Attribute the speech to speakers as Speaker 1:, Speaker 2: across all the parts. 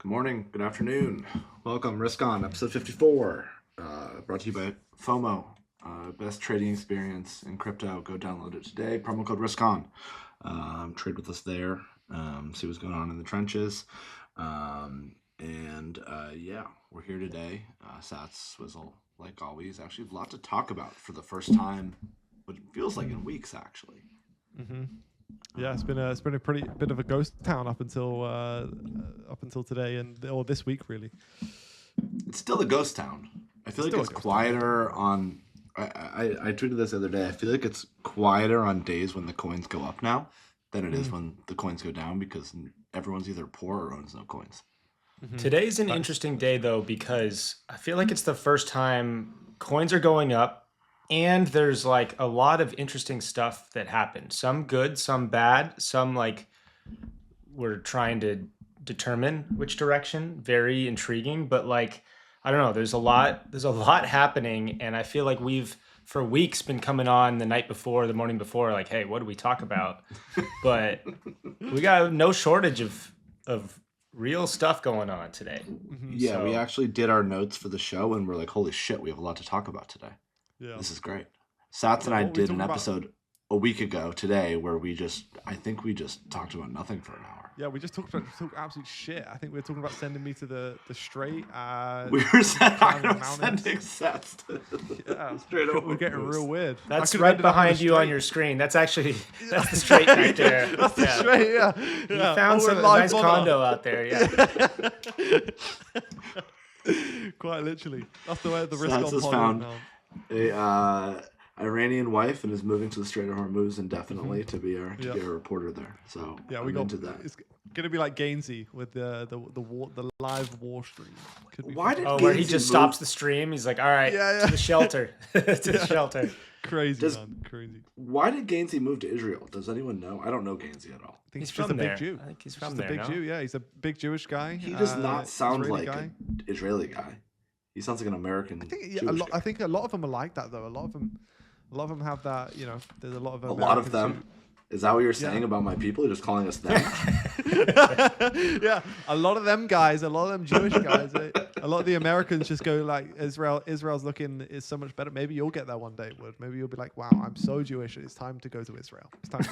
Speaker 1: Good morning, good afternoon. Welcome, Risk On, episode 54. Brought to you by FOMO. Best trading experience in crypto. Go download it today. Promo code Risk On. Trade with us there. See what's going on in the trenches. Yeah, we're here today. Sats Swizzle, like always. Actually, a lot to talk about for the first time, what it feels like in weeks, actually.
Speaker 2: Mm-hmm. Yeah, it's been a pretty bit of a ghost town up until today or this week really.
Speaker 1: It's still a ghost town. I feel like it's quieter on. I tweeted this the other day. I feel like it's quieter on days when the coins go up now than it is when the coins go down because everyone's either poor or owns no coins.
Speaker 3: Mm-hmm. Today's an interesting day though because I feel like it's the first time coins are going up. And there's like a lot of interesting stuff that happened. Some good, some bad, some like we're trying to determine which direction. Very intriguing, but like I don't know. There's a lot happening, and I feel like we've for weeks been coming on the night before, the morning before, like, hey, what do we talk about? But we got no shortage of real stuff going on today.
Speaker 1: Mm-hmm. Yeah, so we actually did our notes for the show, and we're like, holy shit, we have a lot to talk about today. Yeah. This is great. Sats and I did an episode a week ago today where I think we just talked about nothing for an hour.
Speaker 2: Yeah, we just talked absolute shit. I think we were talking about sending me to the straight.
Speaker 1: We were sending Sats to
Speaker 2: straight over. We're getting real weird.
Speaker 3: That's right behind you on your screen. That's actually, that's the straight right there.
Speaker 2: That's the straight, yeah.
Speaker 3: You found a nice condo out there, yeah.
Speaker 2: Quite literally. That's the way the risk
Speaker 1: Sats has found a Iranian wife and is moving to the Strait of Hormuz indefinitely to be our reporter there. So
Speaker 2: yeah, we got into that. It's gonna be like Gainsey with the live war stream.
Speaker 3: Where he just stops the stream? He's like, all right, to the shelter, to the shelter.
Speaker 2: Crazy, man, crazy.
Speaker 1: Why did Gainsey move to Israel? Does anyone know? I don't know Gainsey at all.
Speaker 2: I think he's just a big Jew.
Speaker 3: I think he's from there.
Speaker 2: Big Jew, yeah. He's a big Jewish guy.
Speaker 1: He does not sound like an Israeli guy. He sounds like an American.
Speaker 2: I think a lot of them are like that though. A lot of them have that. You know, there's a lot of
Speaker 1: Americans. A lot of them. Is that what you're saying about my people? You're just calling us them?
Speaker 2: Yeah, a lot of them guys, a lot of them Jewish guys. A lot of the Americans just go like, Israel's looking is so much better. Maybe you'll get there one day, Wood. Maybe you'll be like, wow, I'm so Jewish. It's time to go to Israel. It's time.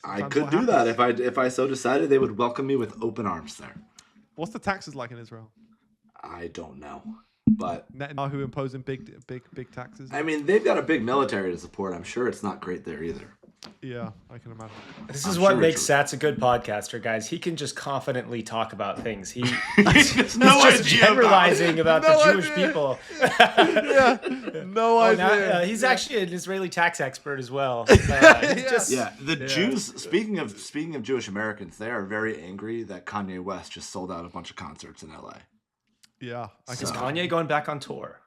Speaker 1: I could do that if I so decided. They would welcome me with open arms there.
Speaker 2: What's the taxes like in Israel?
Speaker 1: I don't know. But
Speaker 2: Netanyahu imposing big taxes.
Speaker 1: I mean, they've got a big military to support. I'm sure it's not great there either.
Speaker 2: Yeah, I can imagine.
Speaker 3: This is what makes Sats a good podcaster, guys. He can just confidently talk about things. He's just generalizing about the Jewish people.
Speaker 2: No idea.
Speaker 3: He's actually an Israeli tax expert as well.
Speaker 1: The Jews. Speaking of Jewish Americans, they are very angry that Kanye West just sold out a bunch of concerts in LA.
Speaker 2: Yeah.
Speaker 3: Is Kanye going back on tour?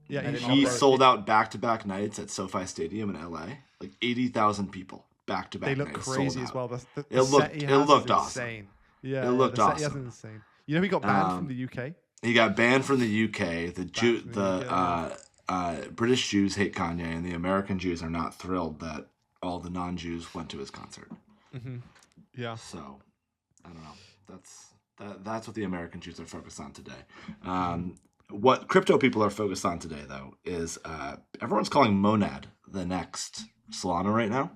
Speaker 1: Yeah, he sold out back-to-back nights at SoFi Stadium in LA. Like 80,000 people back-to-back nights.
Speaker 2: They look crazy as well.
Speaker 1: It looked awing.
Speaker 2: Insane. Yeah,
Speaker 1: it looked awesome.
Speaker 2: Set he has insane. You know, he got banned from the UK.
Speaker 1: He got banned from the UK. The British Jews hate Kanye, and the American Jews are not thrilled that all the non-Jews went to his concert.
Speaker 2: Mm-hmm. Yeah.
Speaker 1: So, I don't know. That's what the American Jews are focused on today. What crypto people are focused on today, though, is everyone's calling Monad the next Solana right now,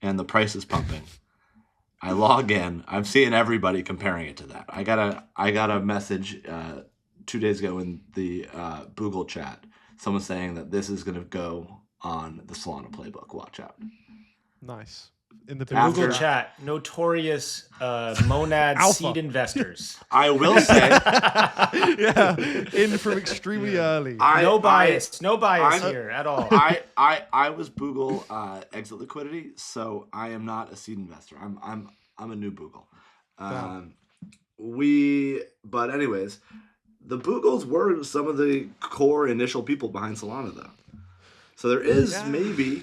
Speaker 1: and the price is pumping. I log in. I'm seeing everybody comparing it to that. I got a message 2 days ago in the Bagholder chat. Someone saying that this is going to go on the Solana playbook. Watch out.
Speaker 2: Nice. In the
Speaker 3: Google chat, notorious monad seed investors.
Speaker 1: I will say,
Speaker 2: in from extremely early.
Speaker 3: No bias here at all.
Speaker 1: I was Bagholder exit liquidity, so I am not a seed investor. I'm a new Bagholder. But anyways, the Baghels were some of the core initial people behind Solana, though. So there is maybe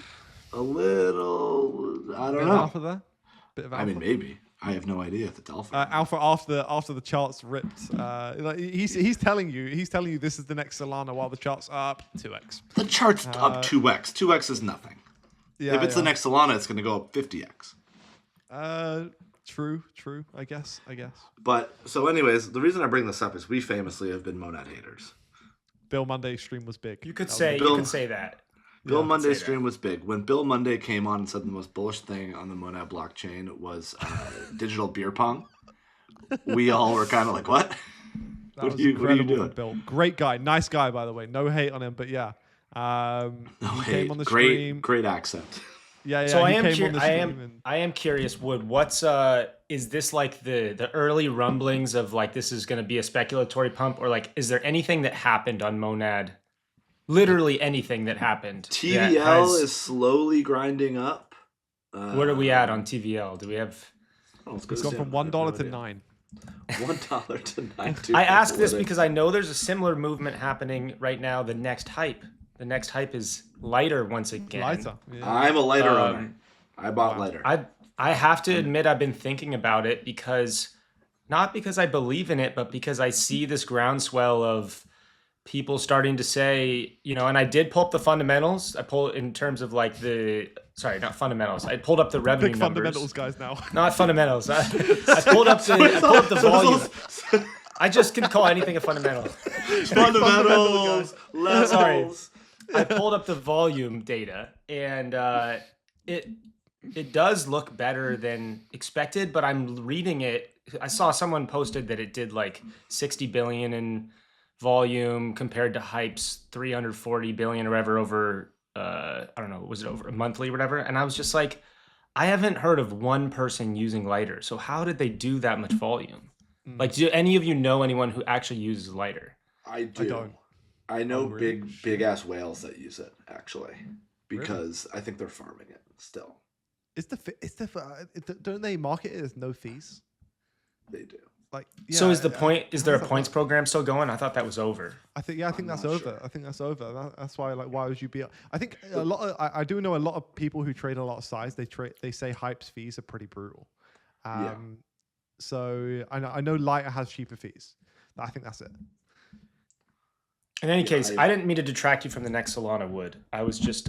Speaker 1: a little, I don't know.
Speaker 2: Alpha there? Bit of alpha.
Speaker 1: I mean, maybe. I have no idea if it's alpha.
Speaker 2: Alpha after the charts ripped. He's telling you this is the next Solana while the charts are up 2x.
Speaker 1: The chart's up 2x. 2x is nothing. If it's the next Solana, it's going to go up 50x.
Speaker 2: True. I guess.
Speaker 1: But so, anyways, the reason I bring this up is we famously have been Monad haters.
Speaker 2: Bill Monday's stream was big.
Speaker 3: You could
Speaker 2: That was
Speaker 3: say
Speaker 2: big.
Speaker 3: you could say that.
Speaker 1: Bill
Speaker 3: Yeah,
Speaker 1: Monday's
Speaker 3: say
Speaker 1: stream was big. When Bill Monday came on and said the most bullish thing on the Monad blockchain was digital beer pong, we all were kind of like, what?
Speaker 2: That
Speaker 1: What
Speaker 2: was
Speaker 1: are you
Speaker 2: incredible
Speaker 1: doing?
Speaker 2: from Bill. Great guy, nice guy, by the way. No hate on him, but yeah. He came on the stream.
Speaker 1: Great accent.
Speaker 2: Yeah.
Speaker 3: So
Speaker 2: he
Speaker 3: I am
Speaker 2: came on the stream and-
Speaker 3: I am curious, Wood. What's is this like the early rumblings of like this is going to be a speculatory pump, or like is there anything that happened on Monad? Literally anything that happened. that
Speaker 1: TVL is slowly grinding up.
Speaker 3: What are we at on TVL? Do we have?
Speaker 2: It's gone from $1 to $9.
Speaker 1: $1 to $9.
Speaker 3: I ask this because I know there's a similar movement happening right now. The next hype is lighter once again.
Speaker 2: Lighter. Yeah.
Speaker 1: I'm a lighter owner. I bought lighter.
Speaker 3: I have to admit I've been thinking about it because not because I believe in it, but because I see this groundswell of people starting to say, you know, and I did pull up the fundamentals. I pulled in terms of like not fundamentals. I pulled up the revenue
Speaker 2: Big
Speaker 3: numbers.
Speaker 2: fundamentals guys now.
Speaker 3: Not fundamentals. I pulled up the volume. I just can call anything a fundamental.
Speaker 1: Fundamentals, levels.
Speaker 3: Sorry. I pulled up the volume data, and it does look better than expected, but I'm reading it. I saw someone posted that it did like 60 billion in volume compared to Hype's 340 billion or whatever over, I don't know, was it over a monthly or whatever? And I was just like, I haven't heard of one person using Lighter. So how did they do that much volume? Like, do any of you know anyone who actually uses Lighter?
Speaker 1: I do.
Speaker 2: I don't.
Speaker 1: I know
Speaker 2: Oh, really?
Speaker 1: big ass whales that use it actually, because I think they're farming it still.
Speaker 2: Don't they market it as no fees?
Speaker 1: They do.
Speaker 2: Like,
Speaker 3: So is there a
Speaker 2: how's that
Speaker 3: points
Speaker 2: work?
Speaker 3: program still going? I thought that was over.
Speaker 2: I think that's
Speaker 1: not
Speaker 2: over.
Speaker 1: sure.
Speaker 2: I think that's over. That's why, like, why would you be? I think a lot of I do know a lot of people who trade a lot of size. They say Hype's fees are pretty brutal. So I know Lighter has cheaper fees. I think that's it.
Speaker 3: In any case, I didn't mean to detract you from the next Solana Wood. I was just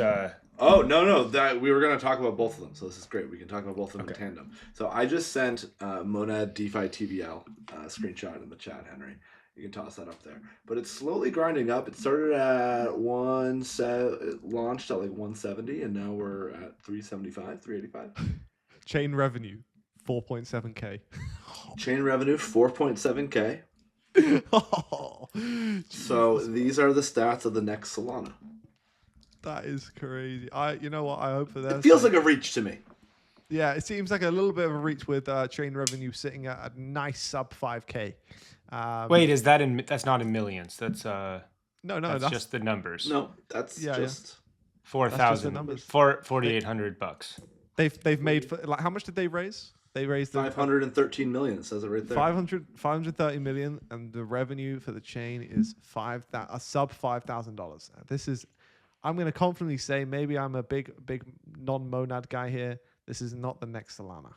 Speaker 1: Oh no! That we were going to talk about both of them, so this is great. We can talk about both of them in tandem. So I just sent Monad DeFi TVL screenshot in the chat, Henry. You can toss that up there. But it's slowly grinding up. It started at it launched at like 170, and now we're at 375, 385.
Speaker 2: Chain revenue, 4.7K.
Speaker 1: Chain revenue 4.7K.
Speaker 2: Oh,
Speaker 1: So these are the stats of the next Solana.
Speaker 2: that is crazy. You know what? I hope for that.
Speaker 1: It feels like a reach to me.
Speaker 2: Yeah, it seems like a little bit of a reach with chain revenue sitting at a nice sub 5K.
Speaker 3: wait, is that that's not in millions? That's
Speaker 2: no,
Speaker 3: that's just the numbers.
Speaker 1: No, that's
Speaker 2: Yeah,
Speaker 1: just
Speaker 3: 4,000
Speaker 2: numbers.
Speaker 3: for $4,800.
Speaker 2: They've made like how much did they raise? They raised
Speaker 1: 513 million. It says it right there.
Speaker 2: 530 million, and the revenue for the chain is a sub $5,000. This is, I'm going to confidently say, maybe I'm a big non-monad guy here. This is not the next Solana.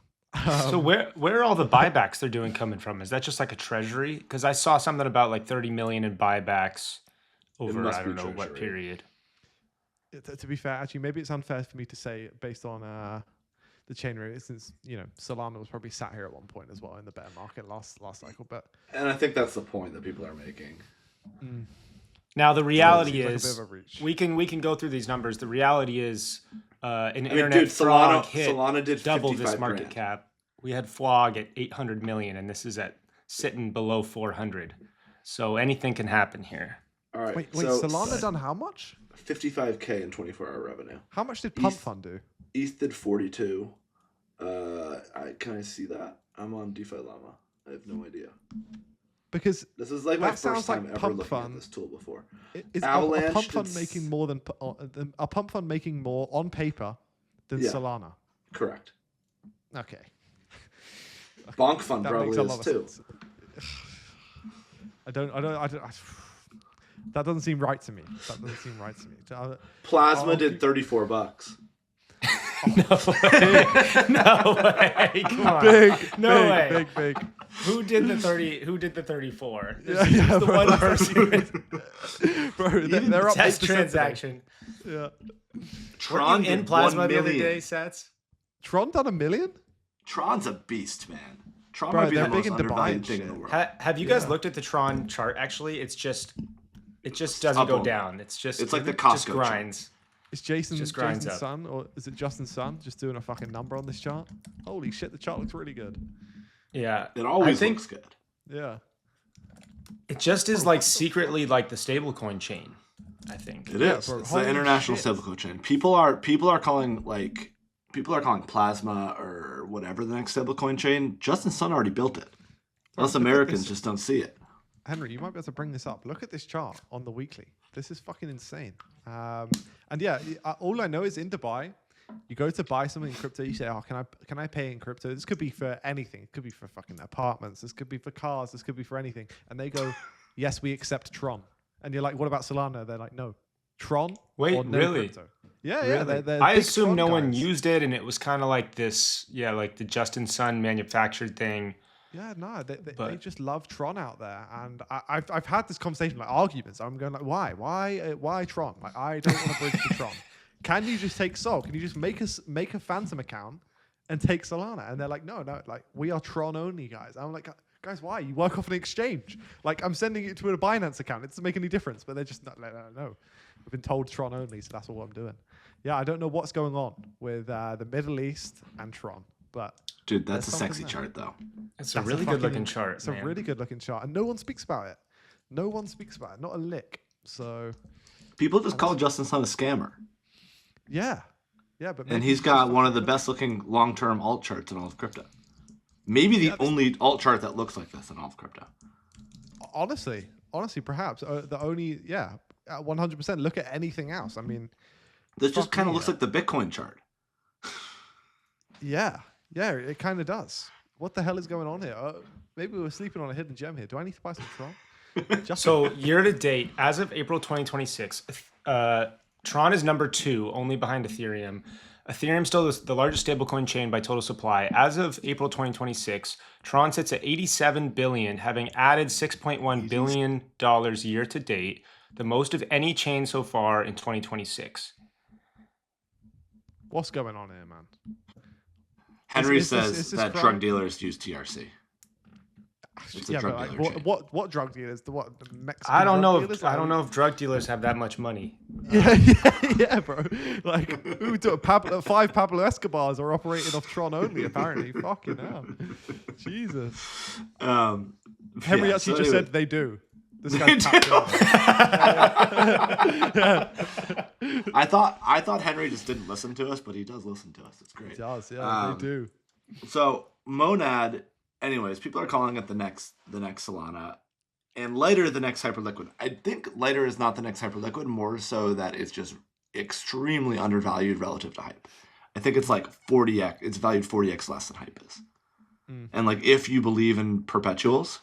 Speaker 3: So where are all the buybacks they're doing coming from? Is that just like a treasury? Because I saw something about like 30 million in buybacks over
Speaker 1: must
Speaker 3: I
Speaker 1: be
Speaker 3: don't know what
Speaker 1: treasury.
Speaker 3: period.
Speaker 2: To be fair, actually, maybe it's unfair for me to say based on the chain rate, since Solana was probably sat here at one point as well in the bear market last cycle. But
Speaker 1: And I think that's the point that people are making.
Speaker 3: Now the reality
Speaker 2: seems like a
Speaker 3: is
Speaker 2: bit of a reach.
Speaker 3: we can go through these numbers. The reality is an
Speaker 1: mean,
Speaker 3: internet
Speaker 1: dude,
Speaker 3: frog
Speaker 1: Solana-
Speaker 3: hit
Speaker 1: Solana did
Speaker 3: double this
Speaker 1: 55
Speaker 3: market
Speaker 1: grand.
Speaker 3: cap. We had Flog at 800 million, and this is at sitting below 400. So anything can happen here.
Speaker 1: All right.
Speaker 2: wait,
Speaker 1: so
Speaker 2: Solana done how much?
Speaker 1: 55K in 24-hour revenue.
Speaker 2: How much did Pump Fund do?
Speaker 1: ETH did 42. Can I see that? I'm on DeFi Llama. I have no idea.
Speaker 2: Because
Speaker 1: This is like my
Speaker 2: That sounds
Speaker 1: first time
Speaker 2: like
Speaker 1: ever
Speaker 2: Pump
Speaker 1: looking
Speaker 2: Fund.
Speaker 1: at this tool before.
Speaker 2: is
Speaker 1: Avalanche
Speaker 2: a Pump Fund
Speaker 1: did
Speaker 2: making more than a Pump Fund making more on paper than
Speaker 1: Yeah.
Speaker 2: Solana?
Speaker 1: Correct.
Speaker 2: Okay.
Speaker 1: Bonk Fund
Speaker 2: That
Speaker 1: probably
Speaker 2: makes a
Speaker 1: is
Speaker 2: lot of
Speaker 1: too.
Speaker 2: sense. That doesn't seem right to me.
Speaker 1: Plasma
Speaker 2: I'll
Speaker 1: did
Speaker 2: keep-
Speaker 1: $34.
Speaker 3: No way! No way! Come on!
Speaker 2: Big,
Speaker 3: No way!
Speaker 2: big.
Speaker 3: Who did the 30? Who did the 34?
Speaker 2: Yeah,
Speaker 3: Who's the
Speaker 2: bro.
Speaker 3: one person.
Speaker 2: Bro, they're up 8%
Speaker 3: Test
Speaker 2: today.
Speaker 3: transaction.
Speaker 2: Yeah.
Speaker 1: Tron
Speaker 3: Were you in
Speaker 1: did
Speaker 3: Plasma
Speaker 1: 1
Speaker 3: the other
Speaker 1: million.
Speaker 3: day, Sats?
Speaker 2: Tron done $1 million?
Speaker 1: Tron's a beast, man. Tron
Speaker 2: Bro,
Speaker 1: might be the
Speaker 2: they're big
Speaker 1: most
Speaker 2: into buying
Speaker 1: undervalued thing in the
Speaker 2: shit.
Speaker 1: world.
Speaker 3: Have you guys
Speaker 2: Yeah.
Speaker 3: looked at the Tron chart? Actually, it just doesn't
Speaker 1: up
Speaker 3: go
Speaker 1: only.
Speaker 3: down. It's like
Speaker 1: the
Speaker 3: just
Speaker 1: Costco chart.
Speaker 3: grinds.
Speaker 2: Is Jason's
Speaker 3: grinds up.
Speaker 2: son, or is it Justin's son, just doing a fucking number on this chart? Holy shit, the chart looks really good.
Speaker 3: Yeah,
Speaker 1: It always
Speaker 3: I think
Speaker 1: looks good.
Speaker 2: Yeah.
Speaker 3: it just is like secretly like the stablecoin chain. I think.
Speaker 1: It
Speaker 2: Yeah,
Speaker 1: is.
Speaker 2: bro,
Speaker 1: It's the
Speaker 2: holy
Speaker 1: international
Speaker 2: shit.
Speaker 1: stablecoin chain. People are calling Plasma or whatever the next stablecoin chain. Justin Sun already built it. Us
Speaker 2: look at
Speaker 1: Americans
Speaker 2: this.
Speaker 1: just don't see it.
Speaker 2: Henry, you might be able to bring this up. Look at this chart on the weekly. This is fucking insane. And yeah, all I know is in Dubai, you go to buy something in crypto. You say, "Oh, can I pay in crypto?" This could be for anything. It could be for fucking apartments. This could be for cars. This could be for anything. And they go, "Yes, we accept Tron." And you're like, "What about Solana?" They're like, "No, Tron."
Speaker 3: Wait,
Speaker 2: or no
Speaker 3: really?
Speaker 2: Crypto. Yeah,
Speaker 3: Really?
Speaker 2: They're
Speaker 3: I
Speaker 2: big
Speaker 3: assume
Speaker 2: Tron
Speaker 3: no one
Speaker 2: guys.
Speaker 3: used it, and it was kind of like this, like the Justin Sun manufactured thing.
Speaker 2: Yeah, no, they
Speaker 3: But-
Speaker 2: just love Tron out there, and I've had this conversation, like arguments. I'm going like, why Tron? Like, I don't want to bridge to Tron. Can you just take Sol? Can you just make a Phantom account and take Solana? And they're like, no, like we are Tron only, guys. I'm like, guys, why? You work off an exchange. Like I'm sending it to a Binance account. It doesn't make any difference. But they're just not like, no. We've been told Tron only, so that's all I'm doing. Yeah, I don't know what's going on with the Middle East and Tron, but.
Speaker 1: Dude, that's a
Speaker 2: There's
Speaker 1: sexy
Speaker 2: something there.
Speaker 1: chart though.
Speaker 3: It's a
Speaker 2: That's
Speaker 3: really
Speaker 2: fucking-
Speaker 3: good looking chart.
Speaker 2: It's a
Speaker 3: man.
Speaker 2: really good looking chart, and no one speaks about it. No one speaks about it. Not a lick. So
Speaker 1: People just call Justin Sun a scammer.
Speaker 2: yeah, but
Speaker 1: And
Speaker 2: maybe
Speaker 1: he's
Speaker 2: it's
Speaker 1: got
Speaker 2: just
Speaker 1: one of the
Speaker 2: fucking-
Speaker 1: best looking long term alt charts in all of crypto. Maybe the
Speaker 2: Yeah, this-
Speaker 1: only alt chart that looks like this in all of crypto.
Speaker 2: Honestly, perhaps the only 100%. Look at anything else. I mean,
Speaker 1: This just
Speaker 2: Fuck
Speaker 1: kind of
Speaker 2: me,
Speaker 1: looks like the Bitcoin chart.
Speaker 2: yeah, it kind of does. What the hell is going on here? Maybe we're sleeping on a hidden gem here. Do I need to buy some Tron?
Speaker 3: So year to date, as of April 2026, Tron is number 2, only behind Ethereum. Ethereum still is the largest stablecoin chain by total supply. As of April 2026, Tron sits at 87 billion, having added $6.1 billion year to date, the most of any chain so far in 2026.
Speaker 2: What's going on here, man?
Speaker 1: Henry
Speaker 2: is this-
Speaker 1: says
Speaker 2: is this
Speaker 1: that
Speaker 2: crime?
Speaker 1: drug dealers use TRC. It's a
Speaker 2: Yeah,
Speaker 1: drug
Speaker 2: but like,
Speaker 1: dealer chain.
Speaker 2: what drug dealers? The Mexican
Speaker 3: I don't
Speaker 2: drug
Speaker 3: know.
Speaker 2: dealers?
Speaker 3: I don't know if drug dealers have that much money.
Speaker 2: Yeah, bro. Like, who took five Pablo Escobars are operating off Tron only, apparently. Fucking hell. Jesus. Henry
Speaker 1: Yeah,
Speaker 2: actually
Speaker 1: so
Speaker 2: just
Speaker 1: anyway.
Speaker 2: said they do. This
Speaker 1: They
Speaker 2: guy's tapped in.
Speaker 1: I thought Henry just didn't listen to us, but he does listen to us. It's
Speaker 2: He
Speaker 1: great.
Speaker 2: does, yeah,
Speaker 1: Um,
Speaker 2: they do.
Speaker 1: So Monad, anyways, people are calling it the next Solana, and Lighter the next Hyperliquid. I think Lighter is not the next Hyperliquid, more so that it's just extremely undervalued relative to Hype. I think it's like 40x. It's valued 40x less than Hype is. And like if you believe in perpetuals,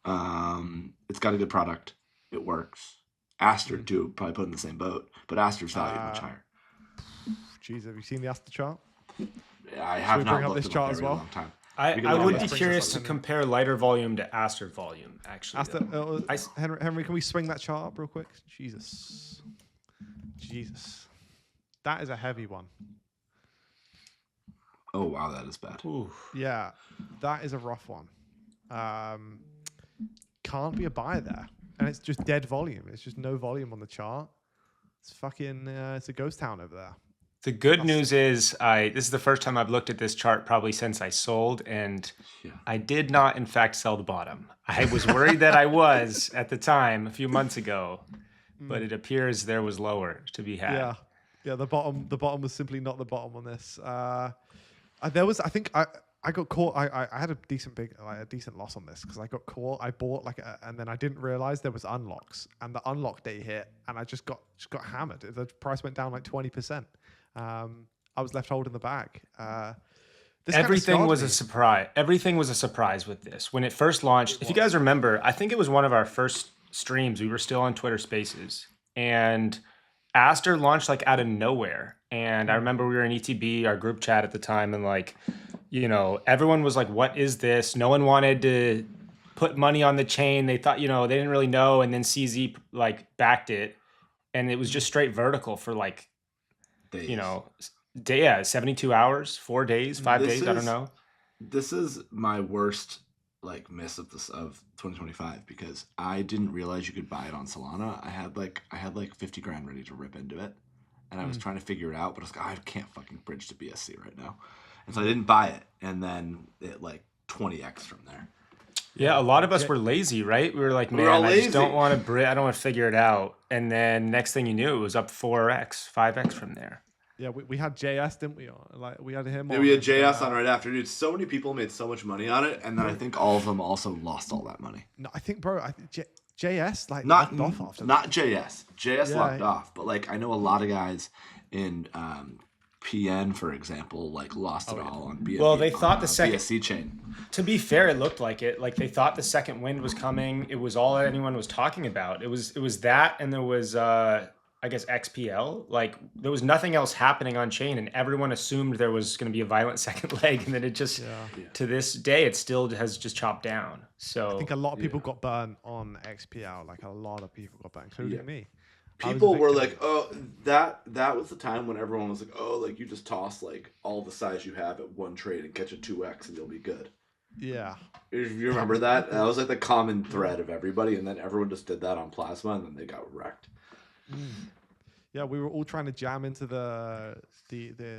Speaker 1: it's got a good product. It works. Aster too, probably put in the same boat, but Aster's valued much higher.
Speaker 2: Jeez, have you seen the Aster chart?
Speaker 1: Yeah, I have
Speaker 2: we
Speaker 1: not
Speaker 2: bring up
Speaker 1: looked
Speaker 2: this
Speaker 1: it
Speaker 2: chart
Speaker 1: up
Speaker 2: as
Speaker 1: in a very
Speaker 2: well?
Speaker 1: long time.
Speaker 3: I
Speaker 1: can
Speaker 3: would
Speaker 1: look
Speaker 3: be
Speaker 1: at
Speaker 2: that.
Speaker 3: curious to
Speaker 2: Henry.
Speaker 3: compare lighter volume to Aster volume, actually.
Speaker 2: Aster,
Speaker 3: though.
Speaker 2: Henry, can we swing that chart up real quick? Jesus. That is a heavy one.
Speaker 1: Oh wow, that is bad.
Speaker 3: Ooh.
Speaker 2: Yeah, that is a rough one. Can't be a buy there. And it's just dead volume. It's just no volume on the chart. It's fucking, it's a ghost town over there.
Speaker 3: The good news is, this is the first time I've looked at this chart probably since I sold, and
Speaker 1: Yeah.
Speaker 3: I did not, in fact, sell the bottom. I was worried that I was at the time a few months ago, but it appears there was lower to be had.
Speaker 2: Yeah. The bottom was simply not the bottom on this. There was, I think, I got caught. I had a decent loss on this because I got caught. I bought and then I didn't realize there was unlocks, and the unlock day hit, and I just got hammered. The price went down like 20%. I was left holding the bag. This kinda
Speaker 3: Everything was
Speaker 2: scarred
Speaker 3: a
Speaker 2: me.
Speaker 3: surprise. Everything was a surprise with this. When it first launched, if you guys remember, I think it was one of our first streams. We were still on Twitter Spaces, and Aster launched like out of nowhere. And I remember we were in ETB, our group chat at the time, and like, everyone was like, "What is this?" No one wanted to put money on the chain. They thought, they didn't really know. And then CZ like backed it, and it was just straight vertical for like,
Speaker 1: Days.
Speaker 3: 72 hours, 4 days, 5
Speaker 1: This
Speaker 3: days. I don't
Speaker 1: is-
Speaker 3: know.
Speaker 1: This is my worst like miss of 2025 because I didn't realize you could buy it on Solana. I had like 50 grand ready to rip into it, and I was trying to figure it out, but I was like, I can't fucking bridge to BSC right now, and so I didn't buy it, and then it like 20x from there.
Speaker 3: Yeah, a lot of us were lazy, right? We were like,
Speaker 1: We were all
Speaker 3: man, I just don't
Speaker 1: lazy.
Speaker 3: want to I don't want to figure it out. And then next thing you knew, it was up 4x, 5x from there.
Speaker 2: Yeah, we had JS, didn't we? Like we had him.
Speaker 1: Yeah,
Speaker 2: on
Speaker 1: we had
Speaker 2: and,
Speaker 1: JS on right after, dude. So many people made so much money on it, and then I think all of them also lost all that money.
Speaker 2: No, I think, bro. I think JS like
Speaker 1: Not
Speaker 2: locked off after
Speaker 1: not
Speaker 2: that.
Speaker 1: JS. JS
Speaker 2: Yeah.
Speaker 1: locked off, but like I know a lot of guys in PN, for example, like lost it all on BNB.
Speaker 3: Well, they thought the second-
Speaker 1: BSC chain.
Speaker 3: To be fair, it looked like it. Like they thought the second wind was coming. It was all anyone was talking about. It was that, and there was I guess XPL. Like there was nothing else happening on chain, and everyone assumed there was going to be a violent second leg, and then it just to this day it still has just chopped down. So
Speaker 2: I think a lot of people got burned on XPL. Like a lot of people got burned, including me.
Speaker 1: People were like, "Oh, that was the time when everyone was like, oh, like you just toss like all the size you have at one trade and catch a 2x and you'll be good."
Speaker 2: Yeah.
Speaker 1: If you remember that, that was like the common thread of everybody, and then everyone just did that on Plasma, and then they got wrecked.
Speaker 2: Yeah, we were all trying to jam into the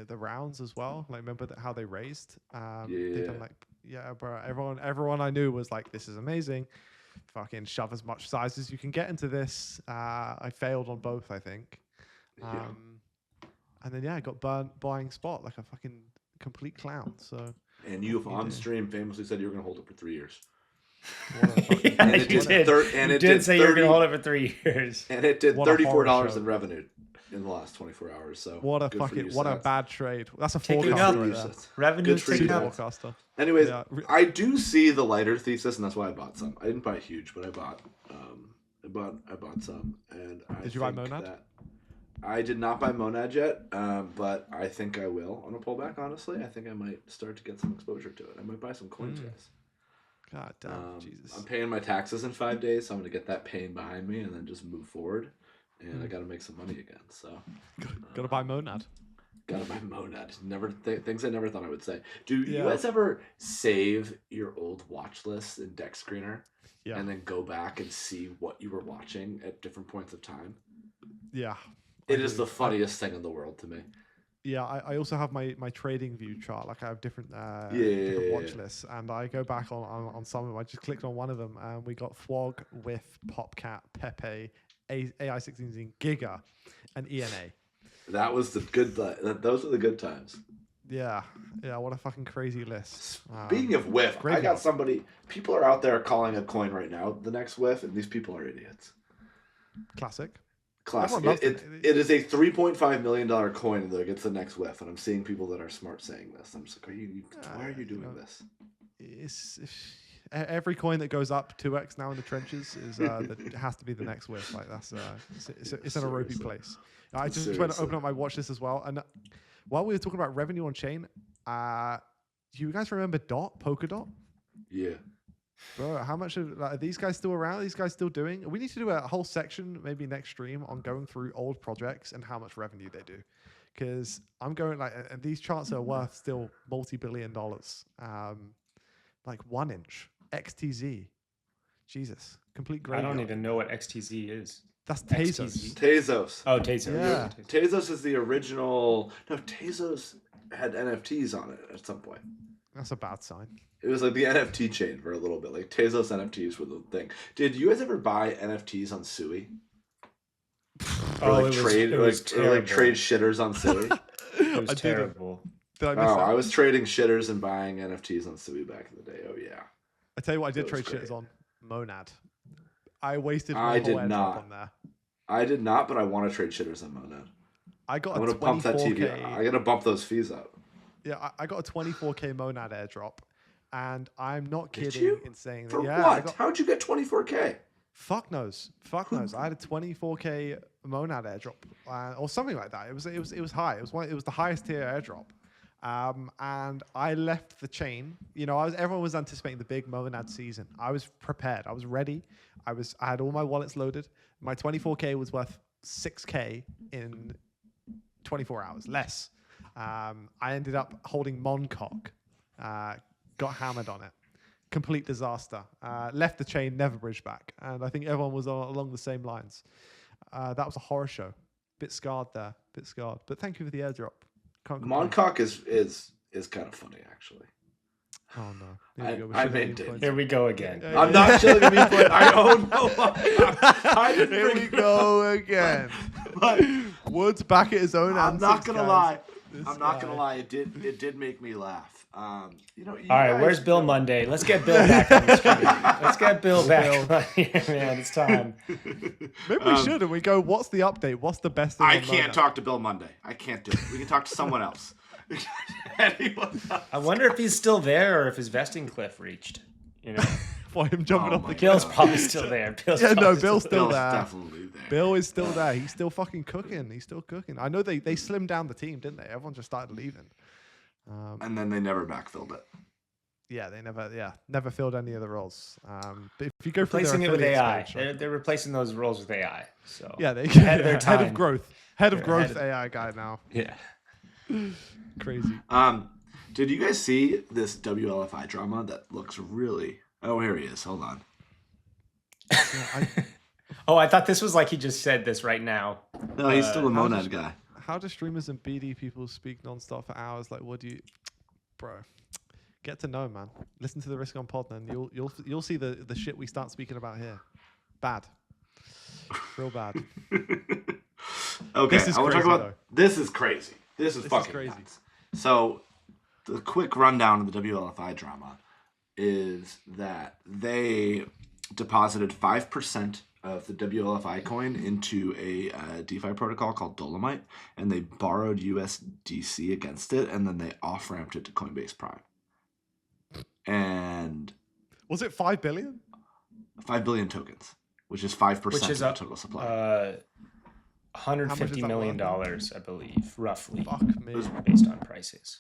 Speaker 2: rounds as well. Like, remember how they raised? They done like, bro. Everyone I knew was like, "This is amazing. Fucking shove as much size as you can get into this." I failed on both, I think. And then I got burnt buying spot like a fucking complete clown. So.
Speaker 1: And you on stream famously said you were going to hold it for 3 years.
Speaker 3: and it did say you were going to hold it for 3 years.
Speaker 1: And it did
Speaker 2: What a horror
Speaker 1: $34
Speaker 2: show.
Speaker 1: in revenue in the last 24 hours. So
Speaker 2: What a
Speaker 1: good for
Speaker 2: fucking
Speaker 1: you,
Speaker 2: what a
Speaker 1: Seth.
Speaker 2: bad trade. That's a
Speaker 3: Taking
Speaker 2: forecast
Speaker 3: up.
Speaker 2: right there.
Speaker 3: Revenue
Speaker 1: Good for you,
Speaker 3: taken
Speaker 1: Seth.
Speaker 3: up.
Speaker 2: Forecaster.
Speaker 1: Anyways,
Speaker 2: Yeah.
Speaker 1: I do see the lighter thesis, and that's why I bought some. I didn't buy huge, but I bought some, and I
Speaker 2: Did you buy
Speaker 1: think
Speaker 2: Monad?
Speaker 1: that- I did not buy Monad yet, but I think I will on a pullback. Honestly, I think I might start to get some exposure to it. I might buy some coins, guys.
Speaker 2: God damn, Jesus.
Speaker 1: I'm paying my taxes in 5 days, so I'm gonna get that pain behind me and then just move forward. And I got to make some money again. So
Speaker 2: Gotta buy Monad.
Speaker 1: gotta buy Monad. Things I never thought I would say. Do you
Speaker 2: Yeah.
Speaker 1: guys ever save your old watch list in Deck Screener?
Speaker 2: Yeah.
Speaker 1: And then go back and see what you were watching at different points of time?
Speaker 2: Yeah.
Speaker 1: It is the funniest thing in the world to me.
Speaker 2: Yeah, I also have my trading view chart. Like I have different
Speaker 1: Yeah.
Speaker 2: watch lists, and I go back on some of them. I just clicked on one of them, and we got Flog, Whiff, Popcat, Pepe, AI16, Giga, and ENA.
Speaker 1: That was the good. Those were the good times.
Speaker 2: Yeah, what a fucking crazy list.
Speaker 1: Speaking of whiff, I
Speaker 2: graveyard.
Speaker 1: got somebody. People are out there calling a coin right now the next whiff, and these people are idiots.
Speaker 2: Classic.
Speaker 1: Classic.
Speaker 2: Everyone loves
Speaker 1: It is a $3.5 million coin that gets the next whiff, and I'm seeing people that are smart saying this. I'm just like, why are you doing this?
Speaker 2: It's every coin that goes up 2x now in the trenches is it has to be the next whiff. Like that's it's an ropey place. I just went to open up my watch list as well, and while we were talking about revenue on chain, do you guys remember Polkadot?
Speaker 1: Yeah.
Speaker 2: Bro, how much are these guys still around? Are these guys still doing? We need to do a whole section, maybe next stream, on going through old projects and how much revenue they do. Because I'm going and these charts are worth still multi-billion dollars. Like 1 inch, XTZ. Jesus, complete
Speaker 3: I
Speaker 2: graveyard.
Speaker 3: don't even know what XTZ is.
Speaker 2: That's Tezos.
Speaker 1: Tezos.
Speaker 3: Oh, Tezos.
Speaker 2: Yeah.
Speaker 1: Tezos is the original. No, Tezos had NFTs on it at some point.
Speaker 2: That's a bad sign.
Speaker 1: It was like the NFT chain for a little bit. Like Tezos NFTs were the thing. Did you guys ever buy NFTs on Sui? Or like trade shitters on Sui?
Speaker 3: It was
Speaker 2: I
Speaker 3: terrible.
Speaker 2: Did I miss that?
Speaker 1: I was trading shitters and buying NFTs on Sui back in the day. Oh yeah.
Speaker 2: I tell you what, I did
Speaker 1: That was
Speaker 2: trade
Speaker 1: great.
Speaker 2: shitters on Monad. I wasted my
Speaker 1: I
Speaker 2: whole
Speaker 1: did
Speaker 2: airdrop
Speaker 1: not.
Speaker 2: on there.
Speaker 1: I did not, but I want to trade shitters on Monad.
Speaker 2: I got
Speaker 1: I'm
Speaker 2: a
Speaker 1: gonna bump that
Speaker 2: 24K.
Speaker 1: TV. I gotta bump those fees up.
Speaker 2: Yeah, I got a 24K Monad airdrop, and I'm not
Speaker 1: Did
Speaker 2: kidding
Speaker 1: you?
Speaker 2: in saying that.
Speaker 1: For
Speaker 2: Yeah, I
Speaker 1: what?
Speaker 2: got,
Speaker 1: How'd you get 24K?
Speaker 2: fuck knows. I had a 24K Monad airdrop, or something like that. It was high. It was the highest tier airdrop. And I left the chain. You know, everyone was anticipating the big Monad season. I was prepared. I was ready. I had all my wallets loaded. My 24K was worth 6K in 24 hours, less. I ended up holding Moncock, got hammered on it. Complete disaster. Left the chain, never bridged back. And I think everyone was along the same lines. That was a horror show. Bit scarred there. Bit scarred. But thank you for the airdrop. Can't complain.
Speaker 1: Moncock is kind of funny, actually.
Speaker 2: Oh no!
Speaker 1: I maintain.
Speaker 3: Here we go again.
Speaker 1: I'm not shilling a meme coin. I own no I didn't
Speaker 2: Here we go again.
Speaker 1: But
Speaker 2: Wood's back at his own.
Speaker 1: I'm not gonna lie.
Speaker 2: This
Speaker 1: I'm not
Speaker 2: guy.
Speaker 1: gonna lie. It did make me laugh. You know.
Speaker 3: All right, where's Bill Monday? Let's get Bill back on the screen. Let's get Bill back on here, man. It's time.
Speaker 2: Maybe we should, and we go. What's the update? What's the best thing?
Speaker 1: I
Speaker 2: on
Speaker 1: can't
Speaker 2: Monday?
Speaker 1: talk to Bill Monday. I can't do it. We can talk to someone else. Anyone else.
Speaker 3: I wonder if he's still there or if his vesting cliff reached. You know,
Speaker 2: For him jumping
Speaker 1: Oh
Speaker 2: off
Speaker 1: my
Speaker 2: the
Speaker 3: Bill's
Speaker 2: cliff.
Speaker 3: probably still there. Bill's
Speaker 2: Yeah, no,
Speaker 3: probably
Speaker 2: Bill's still
Speaker 1: Bill's
Speaker 2: there.
Speaker 1: definitely there.
Speaker 2: Bill is still there. He's still fucking cooking. He's still cooking. I know they slimmed down the team, didn't they? Everyone just started leaving.
Speaker 1: And then they never backfilled it.
Speaker 2: Yeah, they never filled any of the roles. But if you go through
Speaker 3: replacing
Speaker 2: their
Speaker 3: it with
Speaker 2: affiliate
Speaker 3: AI.
Speaker 2: page,
Speaker 3: They're replacing those roles with AI. So
Speaker 2: yeah, they
Speaker 3: ahead of their
Speaker 2: head
Speaker 3: time.
Speaker 2: of growth, head of
Speaker 3: They're
Speaker 2: growth
Speaker 3: ahead of-
Speaker 2: AI guy now.
Speaker 3: Yeah.
Speaker 2: Crazy.
Speaker 1: Did you guys see this WLFI drama that looks really? Oh, here he is. Hold on.
Speaker 2: Yeah,
Speaker 3: Oh, I thought this was like he just said this right now.
Speaker 1: No, he's still a
Speaker 2: how
Speaker 1: monad
Speaker 2: does-
Speaker 1: guy.
Speaker 2: how do streamers and BD people speak nonstop for hours? Like, what do you, bro? Get to know, man. Listen to the Risk on Pod, and you'll see the shit we start speaking about here. Bad, real bad.
Speaker 1: Okay,
Speaker 2: This is
Speaker 1: I want to talk
Speaker 2: crazy,
Speaker 1: about.
Speaker 2: though.
Speaker 1: This is crazy. This is
Speaker 2: This is
Speaker 1: fucking
Speaker 2: crazy.
Speaker 1: nuts. So, the quick rundown of the WLFI drama is that they deposited 5% of the WLFI coin into a DeFi protocol called Dolomite, and they borrowed USDC against it, and then they off-ramped it to Coinbase Prime. And
Speaker 2: Was it 5 billion?
Speaker 1: 5 billion tokens, which is 5%
Speaker 3: Which is
Speaker 1: of the
Speaker 3: up,
Speaker 1: total supply.
Speaker 3: $150
Speaker 2: that
Speaker 3: million,
Speaker 2: worth?
Speaker 3: I believe, roughly,
Speaker 2: Fuck me.
Speaker 3: based on prices.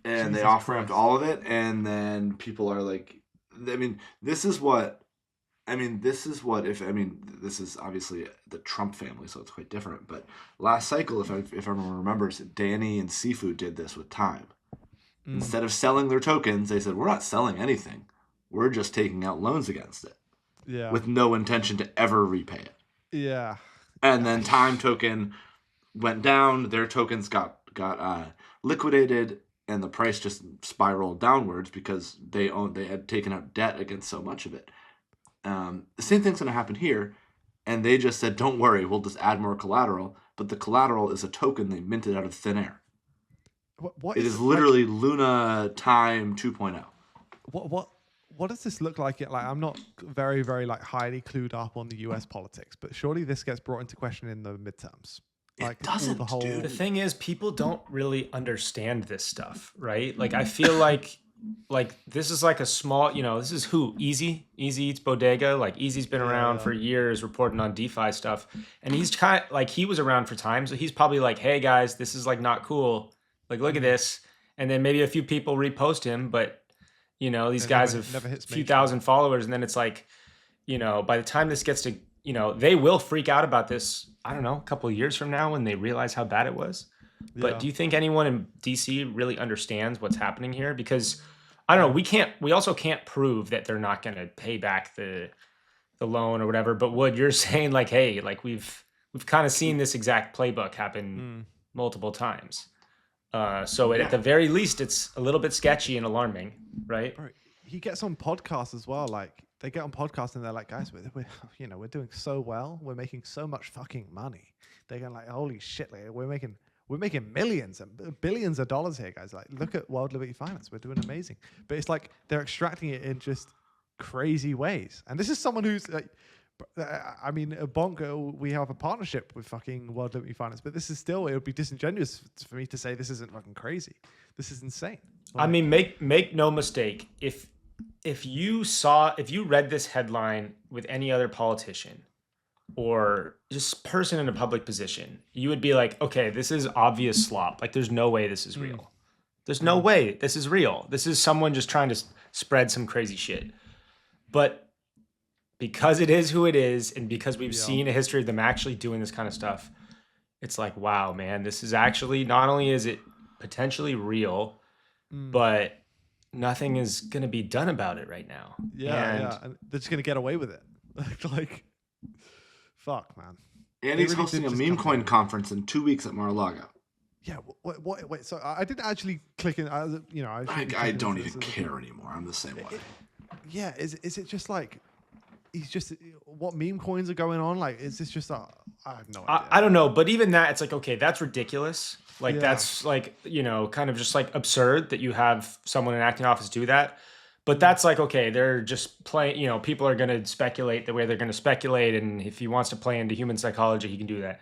Speaker 1: And they
Speaker 2: Jesus
Speaker 1: off-ramped
Speaker 2: Christ.
Speaker 1: all of it, and then people are like, this is obviously the Trump family, so it's quite different. But last cycle, if everyone remembers, Danny and Seafood did this with Time. Instead of selling their tokens, they said, we're not selling anything. We're just taking out loans against it
Speaker 2: Yeah.
Speaker 1: with no intention to ever repay it.
Speaker 2: Yeah.
Speaker 1: And then Time token went down. Their tokens got liquidated, and the price just spiraled downwards because they had taken out debt against so much of it. The same thing's going to happen here, and they just said, "Don't worry, we'll just add more collateral." But the collateral is a token they minted out of thin air.
Speaker 2: What
Speaker 1: It is
Speaker 2: like,
Speaker 1: literally Luna Time 2.0.
Speaker 2: what does this look like? Like, I'm not very, very like highly clued up on the US politics, but surely this gets brought into question in the midterms. Like, all
Speaker 1: doesn't,
Speaker 2: the whole,
Speaker 1: dude.
Speaker 3: The thing is, people don't really understand this stuff, right? Like, I feel like this is like a small, this is who? Easy Eats Bodega. Like, Easy's been around for years reporting on DeFi stuff. And he's kind of like, he was around for time. So he's probably like, hey guys, this is like not cool. Like, look at this. And then maybe a few people repost him, but these guys
Speaker 2: never
Speaker 3: have
Speaker 2: hits
Speaker 3: a few
Speaker 2: mainstream.
Speaker 3: thousand followers. And then it's like, by the time this gets to, they will freak out about this, I don't know, a couple of years from now when they realize how bad it was. But
Speaker 2: Yeah.
Speaker 3: do you think anyone in DC really understands what's happening here? Because I don't know, we also can't prove that they're not going to pay back the loan or whatever. But Wood, you're saying like, hey, like we've kind of seen this exact playbook happen multiple times. So at the very least, it's a little bit sketchy and alarming, right?
Speaker 2: Bro, he gets on podcasts as well. Like, they get on podcasts and they're like, guys, we're doing so well. We're making so much fucking money. They're going like, holy shit, like, we're making millions and billions of dollars here, guys. Like, look at World Liberty Finance. We're doing amazing. But it's like they're extracting it in just crazy ways. And this is someone who's like, Bonk, we have a partnership with fucking World Liberty Finance, but this is still, it would be disingenuous for me to say this isn't fucking crazy. This is insane.
Speaker 3: I mean, make no mistake. If you read this headline with any other politician or just person in a public position, you would be like, okay, this is obvious slop. Like, there's no way this is real. There's no way this is real. This is someone just trying to spread some crazy shit. But because it is who it is, and because we've seen a history of them actually doing this kind of stuff, it's like, wow, man, this is actually, not only is it potentially real, but nothing is going to be done about it right now.
Speaker 2: Yeah. And they're just going to get away with it. like, fuck, man.
Speaker 1: And he's hosting a meme coin conference in 2 weeks at Mar-a-Lago.
Speaker 2: Yeah. Wait. So I didn't actually click in.
Speaker 1: I don't even care anymore. I'm the same way.
Speaker 2: Yeah. Is it just like he's just what meme coins are going on? Like, is this just I have no idea.
Speaker 3: I don't know, but even that, it's like, okay, that's ridiculous. Like that's like, kind of just like absurd that you have someone in acting office do that. But that's like, okay, they're just playing, people are going to speculate the way they're going to speculate. And if he wants to play into human psychology, he can do that.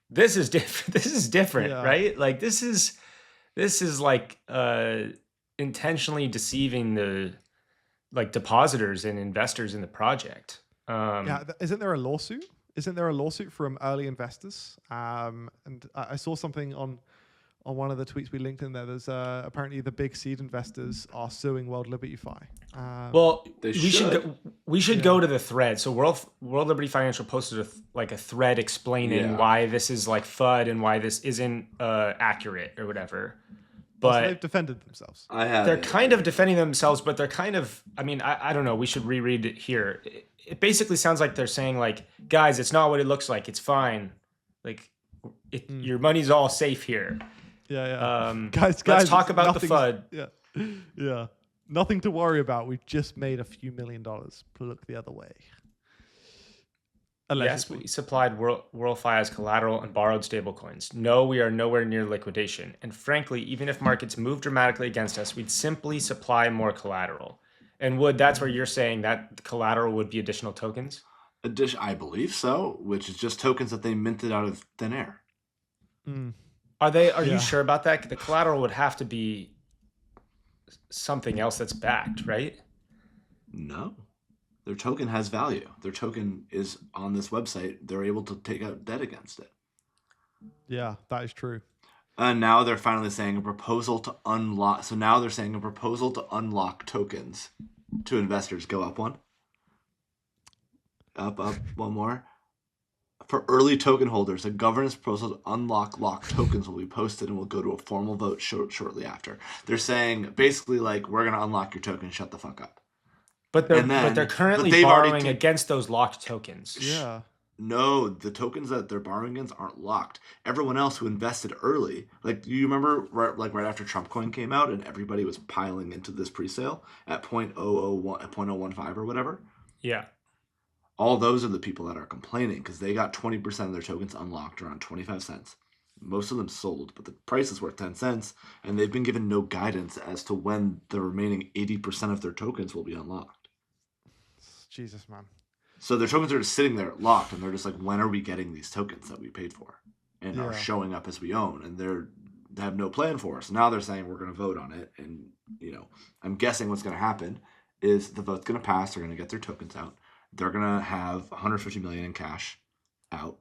Speaker 3: This is different. This is different, right? Like this is like intentionally deceiving the like depositors and investors in the project.
Speaker 2: Isn't there a lawsuit? Isn't there a lawsuit from early investors? And I saw something on one of the tweets we linked in there. There's apparently the big seed investors are suing World Liberty Fi.
Speaker 3: Well, we should go to the thread. So World Liberty Financial posted a thread explaining why this is like FUD and why this isn't accurate or whatever. But
Speaker 2: they've defended themselves.
Speaker 3: They're kind of defending themselves, but they're kind of. I mean, I don't know. We should reread it here. It basically sounds like they're saying like, guys, it's not what it looks like. It's fine. Like, your money's all safe here.
Speaker 2: Yeah. Guys,
Speaker 3: let's talk about the FUD.
Speaker 2: Yeah. Nothing to worry about. We've just made a few $1 million. Look the other way. Allegedly.
Speaker 3: Yes, we supplied WLFI as collateral and borrowed stablecoins. No, we are nowhere near liquidation. And frankly, even if markets move dramatically against us, we'd simply supply more collateral. And that's where you're saying that the collateral would be additional tokens?
Speaker 1: I believe so, which is just tokens that they minted out of thin air.
Speaker 3: Are you sure about that? The collateral would have to be something else that's backed, right?
Speaker 1: No. Their token has value. Their token is on this website. They're able to take out debt against it.
Speaker 2: Yeah, that is true.
Speaker 1: And now they're finally saying a proposal to unlock. So now they're saying a proposal to unlock tokens to investors. Go up one. Up one more. For early token holders, a governance proposal to unlock locked tokens will be posted and will go to a formal vote shortly after. They're saying basically like, we're going to unlock your token. Shut the fuck up.
Speaker 3: But they're currently borrowing against those locked tokens.
Speaker 2: Yeah.
Speaker 1: No, the tokens that they're borrowing against aren't locked. Everyone else who invested early, like you remember right after Trump coin came out and everybody was piling into this pre-sale at 0.015 or whatever.
Speaker 3: Yeah.
Speaker 1: All those are the people that are complaining because they got 20% of their tokens unlocked around 25 cents. Most of them sold, but the price is worth 10 cents, and they've been given no guidance as to when the remaining 80% of their tokens will be unlocked.
Speaker 2: Jesus, man.
Speaker 1: So their tokens are just sitting there locked, and they're just like, when are we getting these tokens that we paid for and are showing up as we own? And they have no plan for us. Now they're saying we're going to vote on it, and I'm guessing what's going to happen is the vote's going to pass. They're going to get their tokens out. They're going to have 150 million in cash out.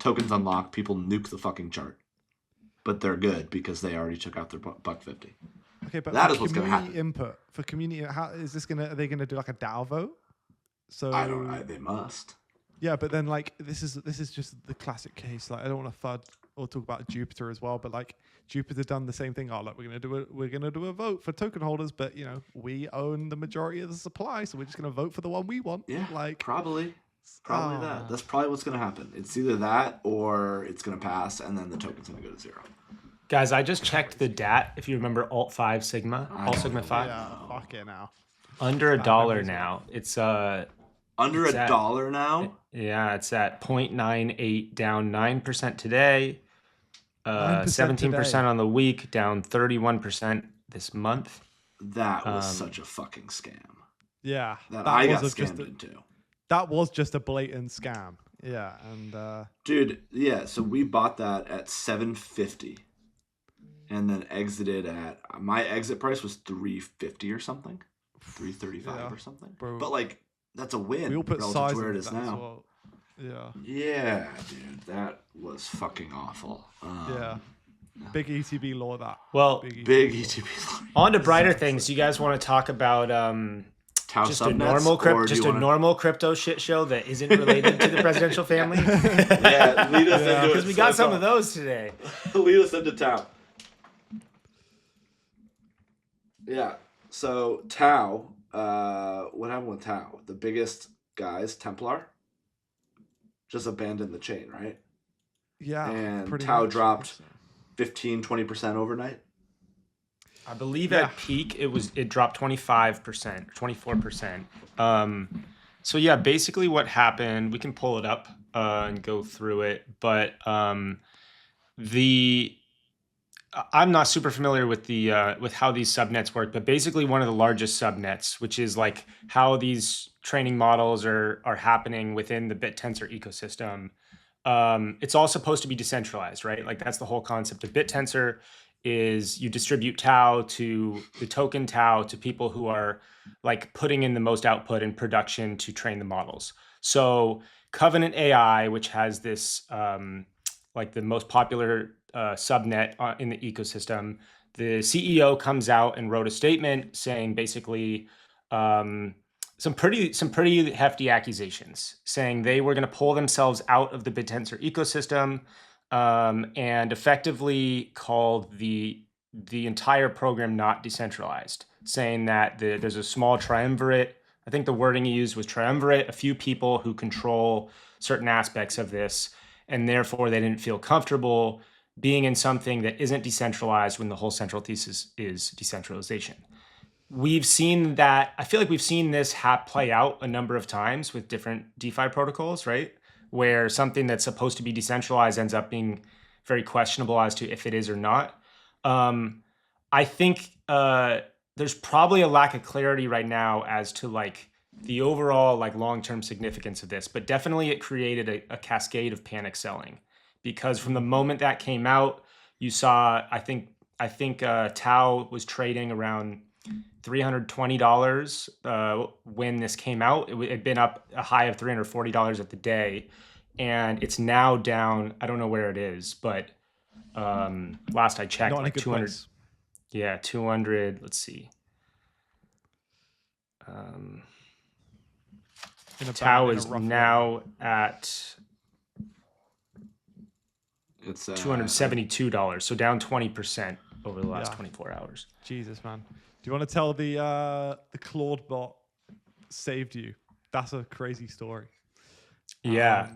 Speaker 1: Tokens unlocked. People nuke the fucking chart, but they're good because they already took out their $1.50.
Speaker 2: Okay, but
Speaker 1: that is what's going to happen.
Speaker 2: Input for community. How is this going to? Are they going to do like a DAO vote? So
Speaker 1: I don't know. They must.
Speaker 2: Yeah, but then like this is just the classic case. Like I don't want to FUD or talk about Jupiter as well, but like Jupiter done the same thing. Oh, like we're gonna do a vote for token holders, but we own the majority of the supply, so we're just gonna vote for the one we want.
Speaker 1: Yeah,
Speaker 2: like
Speaker 1: probably that. That's probably what's gonna happen. It's either that or it's gonna pass, and then the token's gonna go to zero.
Speaker 3: Guys, I just checked the DAT. If you remember Alt 5 Sigma, Alt Sigma 5.
Speaker 2: Yeah, fuck it now.
Speaker 3: Under $1 now. It's
Speaker 1: under $1 now.
Speaker 3: Yeah, it's at 0.98, down 9% today. 17% on the week, down 31% this month.
Speaker 1: That was such a fucking scam.
Speaker 2: Yeah,
Speaker 1: that I got scammed into.
Speaker 2: That was just a blatant scam. Yeah, and
Speaker 1: dude, yeah. So we bought that at $7.50, and then exited at my exit price was $3.50 or something, $3.35 or something.
Speaker 2: Bro,
Speaker 1: but like that's a win
Speaker 2: we all put
Speaker 1: relative
Speaker 2: size
Speaker 1: to where it is
Speaker 2: as
Speaker 1: now.
Speaker 2: well. Yeah.
Speaker 1: Yeah, dude, that was fucking awful.
Speaker 2: Yeah. Big ETB law that.
Speaker 3: Well,
Speaker 1: big ETB law.
Speaker 3: On to brighter things. You guys want to talk about just a normal crypto shit show that isn't related to the presidential family?
Speaker 1: Yeah, lead us into it.
Speaker 3: Because we got some of those today.
Speaker 1: Lead us into town. Yeah. So Tau, what happened with Tau? The biggest guys, Templar, just abandoned the chain, right?
Speaker 2: Yeah,
Speaker 1: And
Speaker 2: pretty
Speaker 1: Tau
Speaker 2: much. I guess
Speaker 1: dropped
Speaker 2: so.
Speaker 1: 15, 20% overnight.
Speaker 3: I believe
Speaker 2: Yeah.
Speaker 3: at peak it dropped 25%, 24%. So yeah, basically what happened, we can pull it up and go through it, but the I'm not super familiar with how these subnets work, but basically one of the largest subnets, which is like how these training models are happening within the BitTensor ecosystem. It's all supposed to be decentralized, right? Like that's the whole concept of BitTensor is you distribute tau to the token tau to people who are like putting in the most output in production to train the models. So Covenant AI, which has this like the most popular subnet in the ecosystem, the CEO comes out and wrote a statement saying basically some pretty hefty accusations, saying they were going to pull themselves out of the BitTensor ecosystem and effectively called the entire program not decentralized, saying that there's a small triumvirate. I think the wording he used was triumvirate, a few people who control certain aspects of this, and therefore they didn't feel comfortable being in something that isn't decentralized when the whole central thesis is decentralization. We've seen that. I feel like we've seen this play out a number of times with different DeFi protocols, right? Where something that's supposed to be decentralized ends up being very questionable as to if it is or not. Um, I think there's probably a lack of clarity right now as to like the overall like long-term significance of this, but definitely it created a cascade of panic selling because from the moment that came out, you saw I think Tau was trading around $320 when this came out. It had been up a high of $340 at the day, and it's now down. I don't know where it is, but last I checked,
Speaker 2: Not in a
Speaker 3: like
Speaker 2: good
Speaker 3: 200.
Speaker 2: place.
Speaker 3: Yeah, 200. Let's see. Um, Tau
Speaker 2: In a
Speaker 3: is
Speaker 2: rough way.
Speaker 3: now at
Speaker 1: It's
Speaker 3: $272, so down 20% over the last
Speaker 2: Yeah.
Speaker 3: 24 hours.
Speaker 2: Jesus, man. Do you want to tell the Claude bot saved you? That's a crazy story.
Speaker 3: Yeah.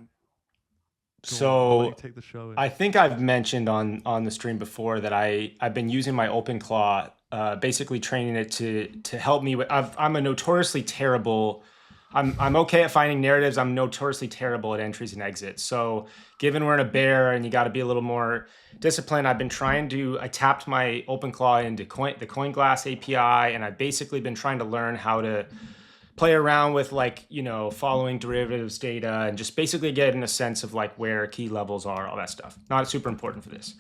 Speaker 2: Go on, I'll let you
Speaker 3: So
Speaker 2: take the show in.
Speaker 3: I think I've mentioned on the stream before that I've been using my OpenClaw, basically training it to help me with. I'm a notoriously terrible. I'm okay at finding narratives. I'm notoriously terrible at entries and exits. So given we're in a bear and you got to be a little more disciplined, I've been trying to. I tapped my OpenClaw into the CoinGlass API, and I've basically been trying to learn how to play around with like following derivatives data and just basically getting a sense of like where key levels are, all that stuff. Not super important for this.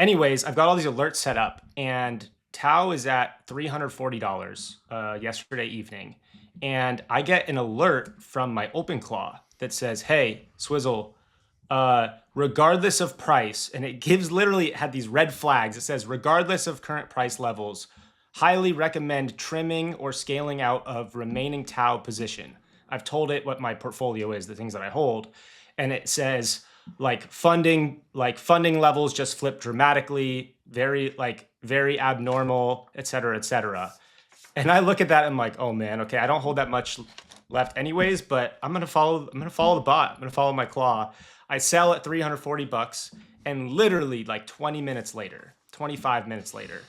Speaker 3: Anyways, I've got all these alerts set up, and Tau is at $340 yesterday evening, and I get an alert from my OpenClaw that says, "Hey, Swizzle, regardless of price," and it gives literally, it had these red flags. It says, "Regardless of current price levels, highly recommend trimming or scaling out of remaining Tau position." I've told it what my portfolio is, the things that I hold, and it says funding levels just flip dramatically, very abnormal, et cetera, et cetera. And I look at that and I'm like, oh man, okay, I don't hold that much left anyways, but I'm gonna follow the bot. I'm gonna follow my claw. I sell at $340, and literally like 20 minutes later, 25 minutes later,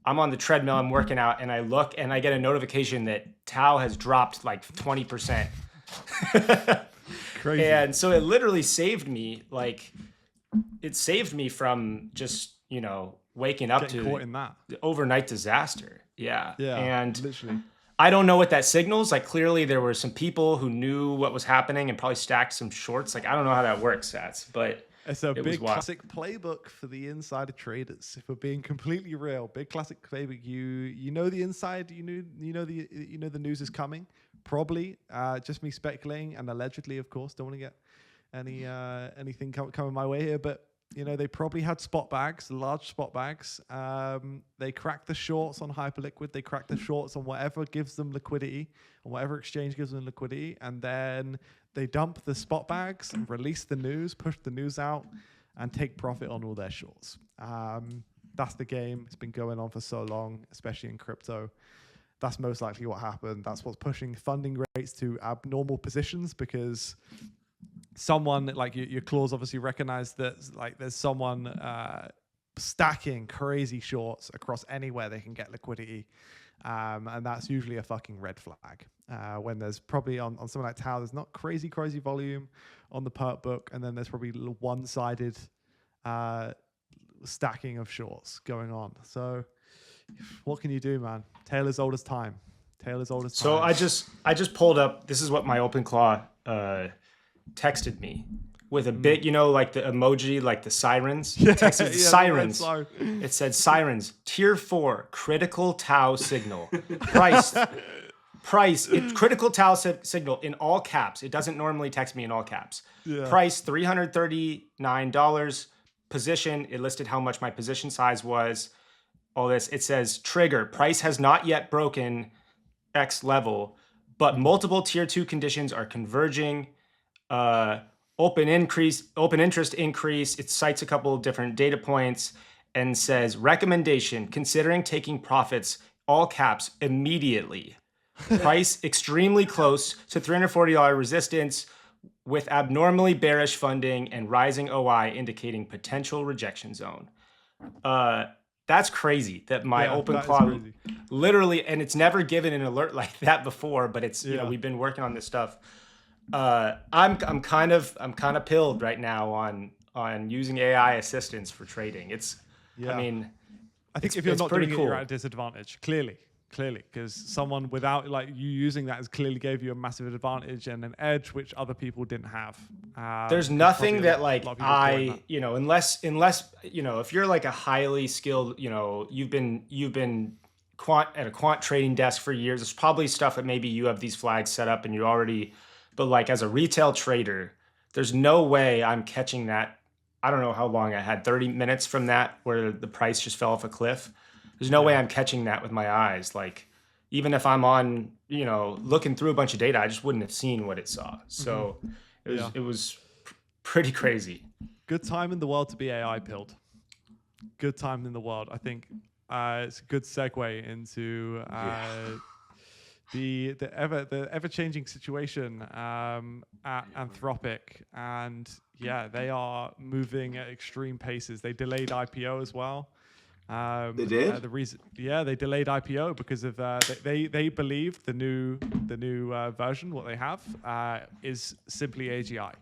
Speaker 3: I'm on the treadmill, I'm working out, and I look and I get a notification that Tau has dropped like 20%.
Speaker 2: Crazy.
Speaker 3: And so it literally saved me, from just, waking up
Speaker 2: Getting
Speaker 3: to
Speaker 2: caught in that.
Speaker 3: the overnight disaster. Yeah.
Speaker 2: Yeah.
Speaker 3: And
Speaker 2: Literally.
Speaker 3: I don't know what that signals. Like clearly there were some people who knew what was happening and probably stacked some shorts. Like I don't know how that works, Sats, but
Speaker 2: It's a
Speaker 3: it was
Speaker 2: big
Speaker 3: wild.
Speaker 2: classic playbook for the insider traders. If we're being completely real, big classic playbook. You know the inside. You know the news is coming. Probably just me speculating and allegedly, of course. Don't want to get anything coming my way here, but they probably had spot bags, large spot bags. They cracked the shorts on Hyperliquid. They cracked the shorts on whatever gives them liquidity, on whatever exchange gives them liquidity, and then they dump the spot bags and release the news, push the news out, and take profit on all their shorts. That's the game. It's been going on for so long, especially in crypto. That's most likely what happened. That's what's pushing funding rates to abnormal positions, because someone like your clause obviously recognized that like there's someone stacking crazy shorts across anywhere they can get liquidity. And that's usually a fucking red flag. When there's probably on something like Tau, there's not crazy volume on the perp book, and then there's probably one-sided stacking of shorts going on. So what can you do, man? Tale as old as time.
Speaker 3: So I just pulled up. This is what my OpenClaw texted me with a big, like the emoji, like the sirens. It texted sirens. It said sirens. Tier 4 critical Tau signal. Price. Critical Tau signal in all caps. It doesn't normally text me in all caps. Yeah. Price $339. Position. It listed how much my position size was. All this. It says trigger. Price has not yet broken X level, but multiple tier 2 conditions are converging. Open interest increase. It cites a couple of different data points and says recommendation, considering taking profits, all caps, immediately. Price extremely close to $340 resistance with abnormally bearish funding and rising OI indicating potential rejection zone. That's crazy that my OpenClaw literally, and it's never given an alert like that before, but it's, we've been working on this stuff. I'm kind of pilled right now on using AI assistance for trading. I
Speaker 2: think if you're not doing it, you're at a disadvantage. Clearly, because someone without like you using that has clearly gave you a massive advantage and an edge which other people didn't have.
Speaker 3: There's nothing that like unless if you're like a highly skilled, you've been at a quant trading desk for years. There's probably stuff that maybe you have these flags set up and you already. But like as a retail trader, there's no way I'm catching that. I don't know how long I had, 30 minutes from that where the price just fell off a cliff. There's no way I'm catching that with my eyes. Like even if I'm on, looking through a bunch of data, I just wouldn't have seen what it saw. So it was pretty crazy.
Speaker 2: Good time in the world to be AI pilled. Good time in the world. I think it's a good segue into the ever changing situation at Anthropic, and they are moving at extreme paces. They delayed IPO as well.
Speaker 1: They did.
Speaker 2: They delayed IPO because of they believe the new version, what they have, is simply AGI.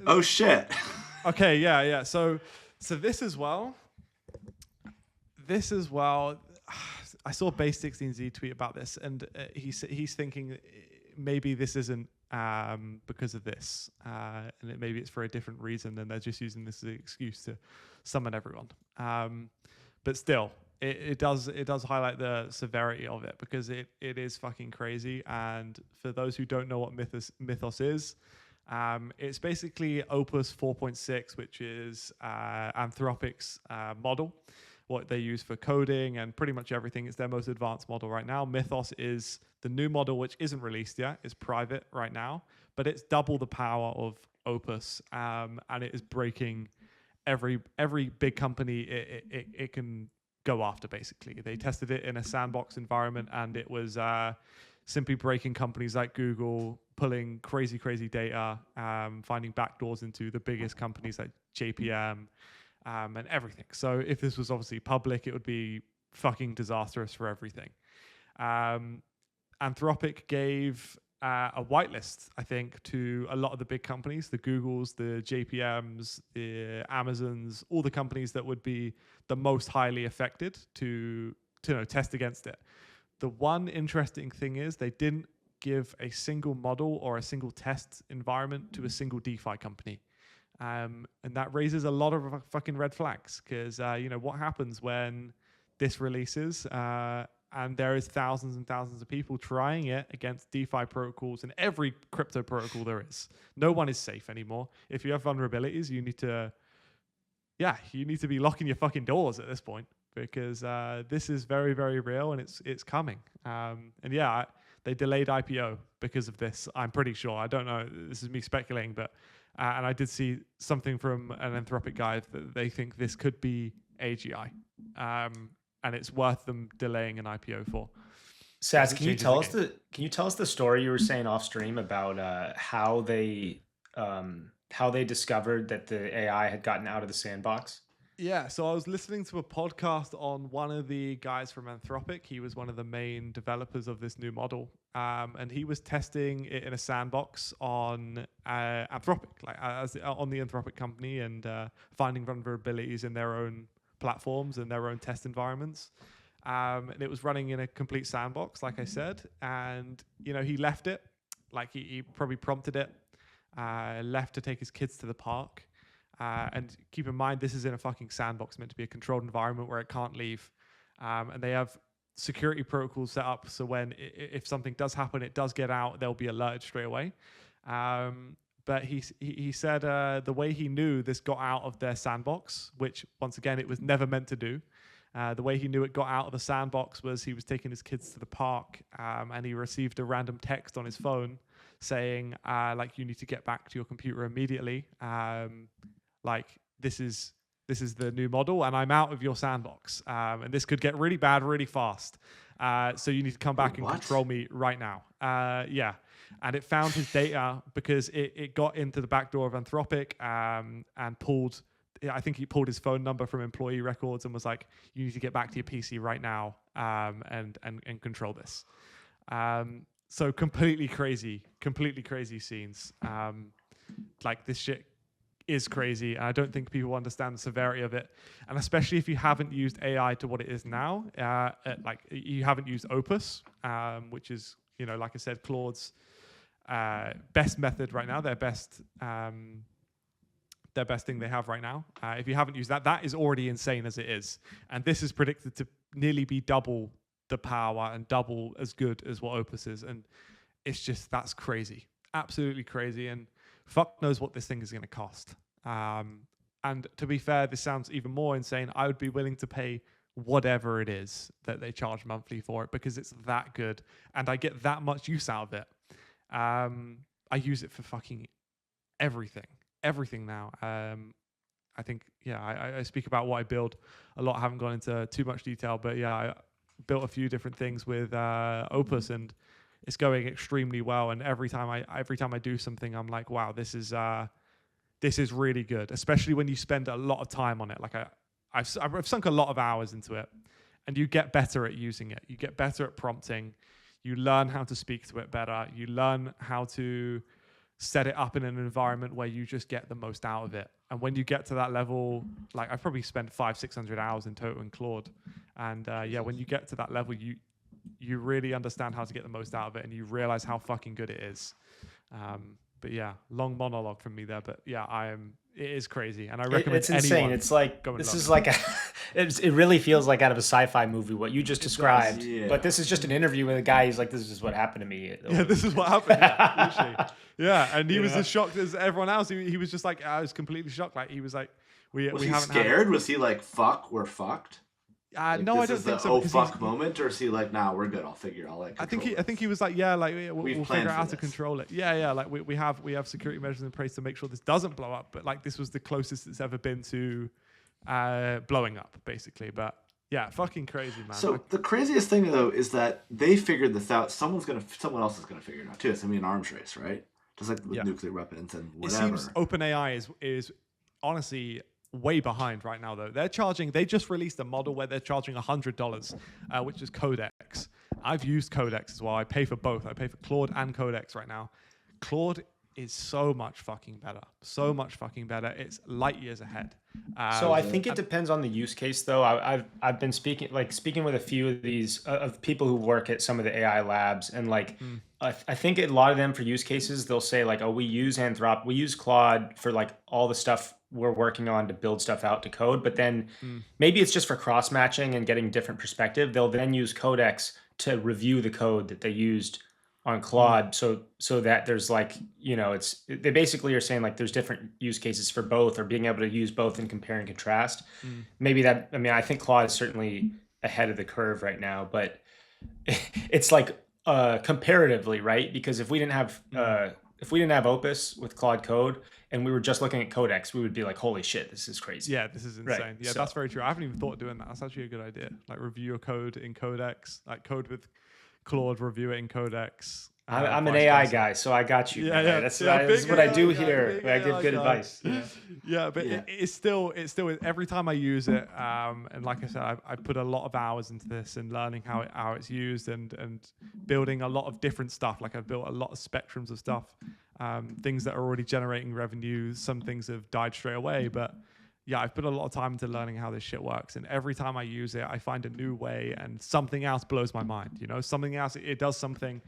Speaker 1: Oh shit.
Speaker 2: Okay, yeah. So this as well. I saw Base16Z tweet about this, and he's thinking maybe this isn't because of this, and maybe it's for a different reason, and they're just using this as an excuse to summon everyone. But still, it does highlight the severity of it, because it is fucking crazy. And for those who don't know what Mythos is, it's basically Opus 4.6, which is Anthropic's model, what they use for coding and pretty much everything. It's their most advanced model right now. Mythos is the new model, which isn't released yet. It's private right now, but it's double the power of Opus, and it is breaking every big company it can go after, basically. They tested it in a sandbox environment, and it was simply breaking companies like Google, pulling crazy data, finding backdoors into the biggest companies like JPM, and everything. So if this was obviously public, it would be fucking disastrous for everything. Anthropic gave a whitelist, I think, to a lot of the big companies, the Googles, the JPMs, the Amazons, all the companies that would be the most highly affected to test against it. The one interesting thing is they didn't give a single model or a single test environment to a single DeFi company. And that raises a lot of fucking red flags, because what happens when this releases and there is thousands and thousands of people trying it against DeFi protocols and every crypto protocol there is. No one is safe anymore. If you have vulnerabilities, you need to be locking your fucking doors at this point, because this is very, very real, and it's coming. They delayed IPO because of this. I'm pretty sure. I don't know. This is me speculating, but And I did see something from an Anthropic guy that they think this could be AGI, and it's worth them delaying an IPO for.
Speaker 3: Saz, can you tell us the story you were saying off stream about how they discovered that the AI had gotten out of the sandbox?
Speaker 2: Yeah, so I was listening to a podcast on one of the guys from Anthropic. He was one of the main developers of this new model, and he was testing it in a sandbox on Anthropic, on the Anthropic company, and finding vulnerabilities in their own platforms and their own test environments. And it was running in a complete sandbox, like I said, and he left it, like he probably prompted it, left to take his kids to the park. And keep in mind, this is in a fucking sandbox, meant to be a controlled environment where it can't leave. And they have security protocols set up so if something does happen, it does get out, they'll be alerted straight away. But he said the way he knew this got out of their sandbox, which once again, it was never meant to do. The way he knew it got out of the sandbox was he was taking his kids to the park, and he received a random text on his phone saying, you need to get back to your computer immediately. This is the new model, and I'm out of your sandbox, and this could get really bad really fast. So you need to come back and control me right now. Yeah, and it found his data because it got into the back door of Anthropic and pulled. I think he pulled his phone number from employee records and was like, "You need to get back to your PC right now and control this." So completely crazy scenes. This shit is crazy, and I don't think people understand the severity of it. And especially if you haven't used AI to what it is now, you haven't used Opus, which is, like I said, Claude's best method right now, their best thing they have right now. If you haven't used that, that is already insane as it is. And this is predicted to nearly be double the power and double as good as what Opus is. And it's just, that's crazy. Absolutely crazy. And fuck knows what this thing is going to cost. And to be fair, this sounds even more insane. I would be willing to pay whatever it is that they charge monthly for it because it's that good and I get that much use out of it. I use it for fucking everything now. I think, I speak about what I build a lot. I haven't gone into too much detail, but I built a few different things with Opus, and it's going extremely well. And every time I do something, I'm like, wow, this is really good. Especially when you spend a lot of time on it. Like I've sunk a lot of hours into it, and you get better at using it. You get better at prompting. You learn how to speak to it better. You learn how to set it up in an environment where you just get the most out of it. And when you get to that level, like I've probably spent 500-600 hours in total in Claude. And when you get to that level, you really understand how to get the most out of it, and you realize how fucking good it is. But long monologue from me there. But it is crazy, and I recommend
Speaker 3: it's insane. It's like this is like it really feels like out of a sci-fi movie what you just described. Yeah. But this is just an interview with a guy. He's like, "This is what happened to me."
Speaker 2: Yeah, this is what happened. And he was as shocked as everyone else. He was just like, I was completely shocked. Like he was like,
Speaker 1: was he scared? Was he like, "Fuck, we're fucked"?
Speaker 2: No, I don't think so.
Speaker 1: Oh fuck moment, or is he like, nah, we're good. I'll
Speaker 2: I think he was like, we'll figure out how to control it. Like we have security measures in place to make sure this doesn't blow up. But like this was the closest it's ever been to blowing up, basically. But fucking crazy, man.
Speaker 1: So the craziest thing though is that they figured this out. Someone else is gonna figure it out too. It's gonna be an arms race, right? Just like with nuclear weapons and whatever.
Speaker 2: It seems OpenAI is honestly way behind right now, though. They just released a model where they're charging $100, which is Codex. I've used Codex as well. I pay for both. I pay for Claude and Codex right now. Claude is so much fucking better. It's light years ahead.
Speaker 3: So I think it depends on the use case, though. I've been speaking with a few of these of people who work at some of the AI labs, and I think a lot of them for use cases they'll say like, oh, we use Claude for like all the stuff we're working on to build stuff out to code, but then maybe it's just for cross matching and getting different perspective. They'll then use Codex to review the code that they used on Claude, so that there's like, they basically are saying like there's different use cases for both, or being able to use both and compare and contrast. Maybe I think Claude is certainly ahead of the curve right now, but it's like comparatively, right? Because if we didn't have Opus with Claude Code, and we were just looking at Codex, we would be like, holy shit, this is crazy.
Speaker 2: Yeah, this is insane.
Speaker 3: Right,
Speaker 2: Yeah,
Speaker 3: so-
Speaker 2: that's very true. I haven't even thought of doing that. That's actually a good idea. Like review your code in Codex, like code with Claude, review it in Codex.
Speaker 3: I'm an
Speaker 2: vice
Speaker 3: AI
Speaker 2: versa.
Speaker 3: guy, so I got you.
Speaker 2: Yeah,
Speaker 3: man.
Speaker 2: yeah.
Speaker 3: That's,
Speaker 2: Yeah,
Speaker 3: that's
Speaker 2: big
Speaker 3: what I
Speaker 2: AI
Speaker 3: do
Speaker 2: guy,
Speaker 3: here.
Speaker 2: big
Speaker 3: I give
Speaker 2: AI
Speaker 3: good
Speaker 2: guy.
Speaker 3: advice.
Speaker 2: Yeah, but
Speaker 1: Yeah.
Speaker 2: it's still every time I use it, and like I said, I put a lot of hours into this and learning how it's used and building a lot of different stuff. Like I've built a lot of spectrums of stuff, things that are already generating revenue. Some things have died straight away, but yeah, I've put a lot of time into learning how this shit works. And every time I use it, I find a new way and something else blows my mind. You know, something else, it does something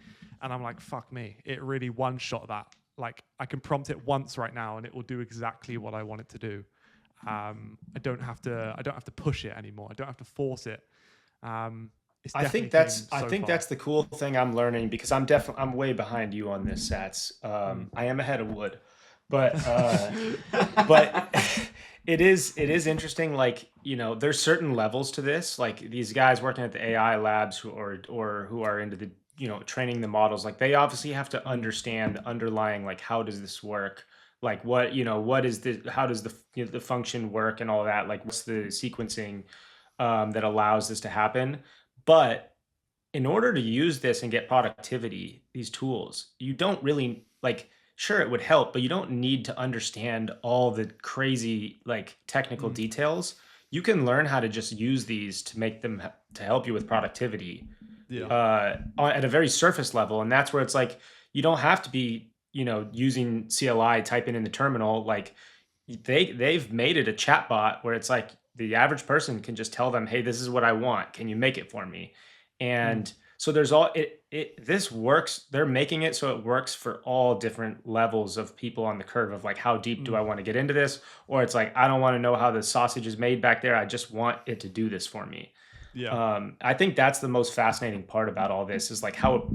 Speaker 2: and I'm like, fuck me. It really one-shot that. Like I can prompt it once right now and it will do exactly what I want it to do. I don't have to push it anymore. I don't have to force it. It's
Speaker 3: I think that's the cool thing I'm learning, because I'm way behind you on this, Sats. I am ahead of Wood, but but it is interesting. Like, you know, there's certain levels to this. Like these guys working at the AI labs who are into the, you know, training the models. Like they obviously have to understand the underlying, like, how does this work? Like what, you know, what is the, how does the, you know, the function work and all that? Like what's the sequencing that allows this to happen? But in order to use this and get productivity, these tools, you don't really, like, sure, it would help, but you don't need to understand all the crazy, like, technical details. You can learn how to just use these to make them to help you with productivity at a very surface level. And that's where it's like, you don't have to be, you know, using CLI, typing in the terminal. Like they've made it a chatbot where it's like the average person can just tell them, hey, this is what I want. Can you make it for me? And so there's all this works. They're making it so it works for all different levels of people on the curve of like, how deep do I want to get into this? Or it's like, I don't want to know how the sausage is made back there. I just want it to do this for me. I think that's the most fascinating part about all this, is like how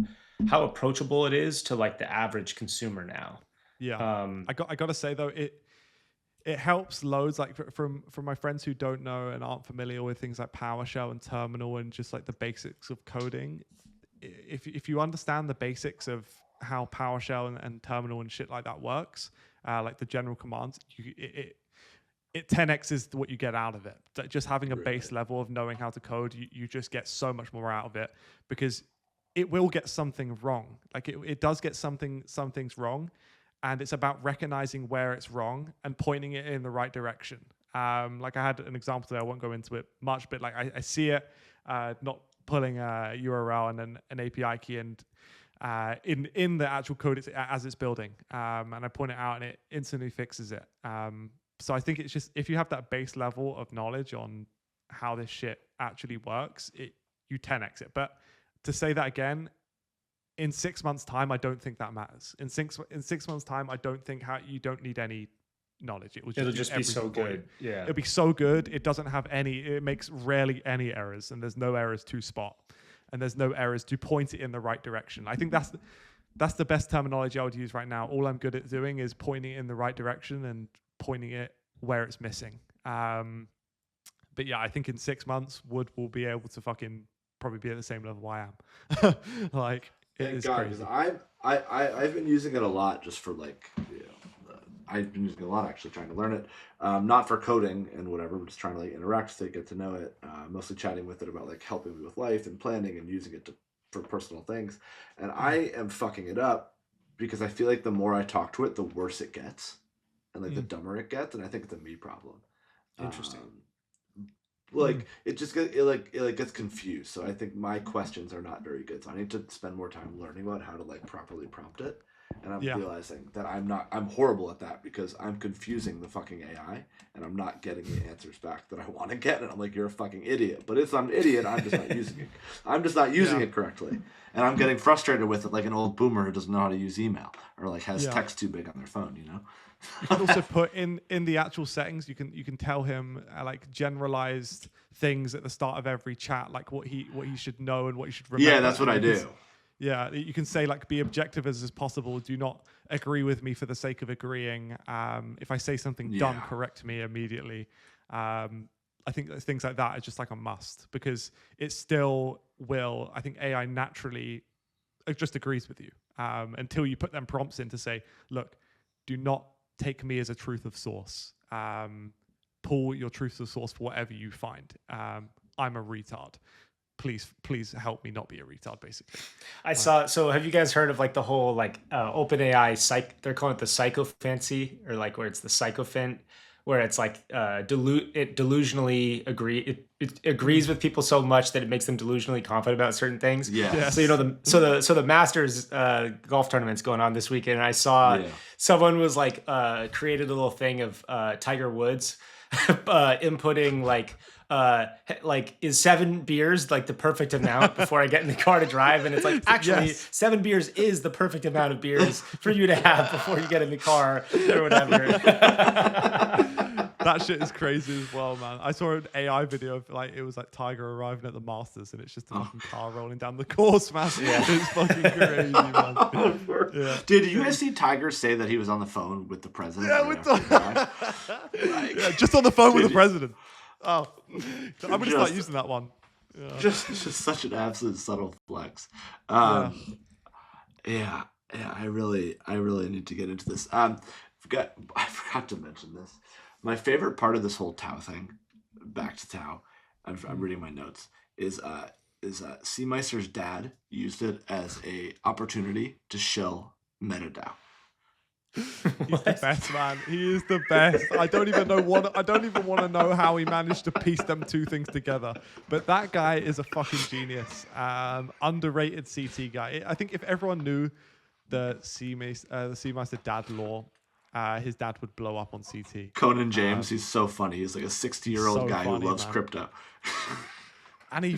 Speaker 3: approachable it is to like the average consumer now.
Speaker 2: I got to say though, it helps loads. Like from my friends who don't know and aren't familiar with things like PowerShell and terminal and just like the basics of coding, if you understand the basics of how PowerShell and terminal and shit like that works, like the general commands, it 10x is what you get out of it. Just having a base level of knowing how to code, you just get so much more out of it, because it will get something wrong. Like it does get some things wrong, and it's about recognizing where it's wrong and pointing it in the right direction. Like I had an example today, I won't go into it much, but like I see it not pulling a URL and then an API key and in the actual code as it's building, and I point it out and it instantly fixes it. So I think it's just, if you have that base level of knowledge on how this shit actually works, you 10x it. But to say that again, in 6 months' time, I don't think that matters. In six months' time, I don't think you don't need any knowledge. It'll just
Speaker 3: be so good. Yeah,
Speaker 2: it'll be so good. It doesn't have it makes rarely any errors, and there's no errors to spot, and there's no errors to point it in the right direction. I think that's the best terminology I would use right now. All I'm good at doing is pointing it in the right direction and pointing it where it's missing. But yeah, I think in 6 months, Wood will be able to fucking probably be at the same level I am. Like, it is crazy.
Speaker 1: I've been using it a lot just for like, you know, I've been using it a lot actually trying to learn it, not for coding and whatever, but just trying to like interact with it, get to know it, mostly chatting with it about like helping me with life and planning and using it for personal things. And I am fucking it up because I feel like the more I talk to it, the worse it gets. And like the dumber it gets, and I think it's a me problem.
Speaker 3: Interesting.
Speaker 1: Like it just gets gets confused. So I think my questions are not very good. So I need to spend more time learning about how to like properly prompt it. And I'm realizing that I'm horrible at that because I'm confusing the fucking AI and I'm not getting the answers back that I want to get. And I'm like, you're a fucking idiot. But if I'm an idiot, I'm just not using it. I'm just not using it correctly. And I'm getting frustrated with it like an old boomer who doesn't know how to use email or like has text too big on their phone, you know?
Speaker 2: You can also put in the actual settings, you can tell him like generalized things at the start of every chat, like what he should know and what he should remember.
Speaker 1: Yeah, that's what I do.
Speaker 2: Yeah, you can say like, be objective as possible. Do not agree with me for the sake of agreeing. If I say something dumb, correct me immediately. I think things like that are just like a must, because it still will. I think AI naturally just agrees with you until you put them prompts in to say, look, do not take me as a truth of source. Pull your truth of source for whatever you find. I'm a retard. Please help me not be a retard, basically.
Speaker 3: I saw. So have you guys heard of like the whole like OpenAI they're calling it the psychophancy, or like where it's the psychophant, where it's like it delusionally it agrees with people so much that it makes them delusionally confident about certain things.
Speaker 1: Yeah.
Speaker 2: Yes.
Speaker 3: So the Masters golf tournament's going on this weekend, and I saw someone was like created a little thing of Tiger Woods inputting like is 7 beers like the perfect amount before I get in the car to drive, and it's like actually 7 beers is the perfect amount of beers for you to have before you get in the car or whatever.
Speaker 2: That shit is crazy as well, man. I saw an AI video of like it was like Tiger arriving at the Masters, and it's just a fucking car rolling down the course, man. It's fucking crazy, man. Yeah.
Speaker 1: Dude, did you guys see Tiger say that he was on the phone with the president?
Speaker 2: Yeah, just on the phone with the president. Oh, I'm gonna start using that one. Yeah.
Speaker 1: Just such an absolute subtle flex. I really need to get into this. I forgot to mention this. My favorite part of this whole Tau thing, back to Tau, I'm reading my notes, is Seameister's dad used it as a opportunity to shill MetaDAO.
Speaker 2: He's the best, man. He is the best. I don't even want to know how he managed to piece them two things together. But that guy is a fucking genius. Underrated CT guy. I think if everyone knew the Seameister dad lore, his dad would blow up on CT.
Speaker 1: Conan James, he's so funny. He's like a 60-year-old guy who loves crypto.
Speaker 2: And he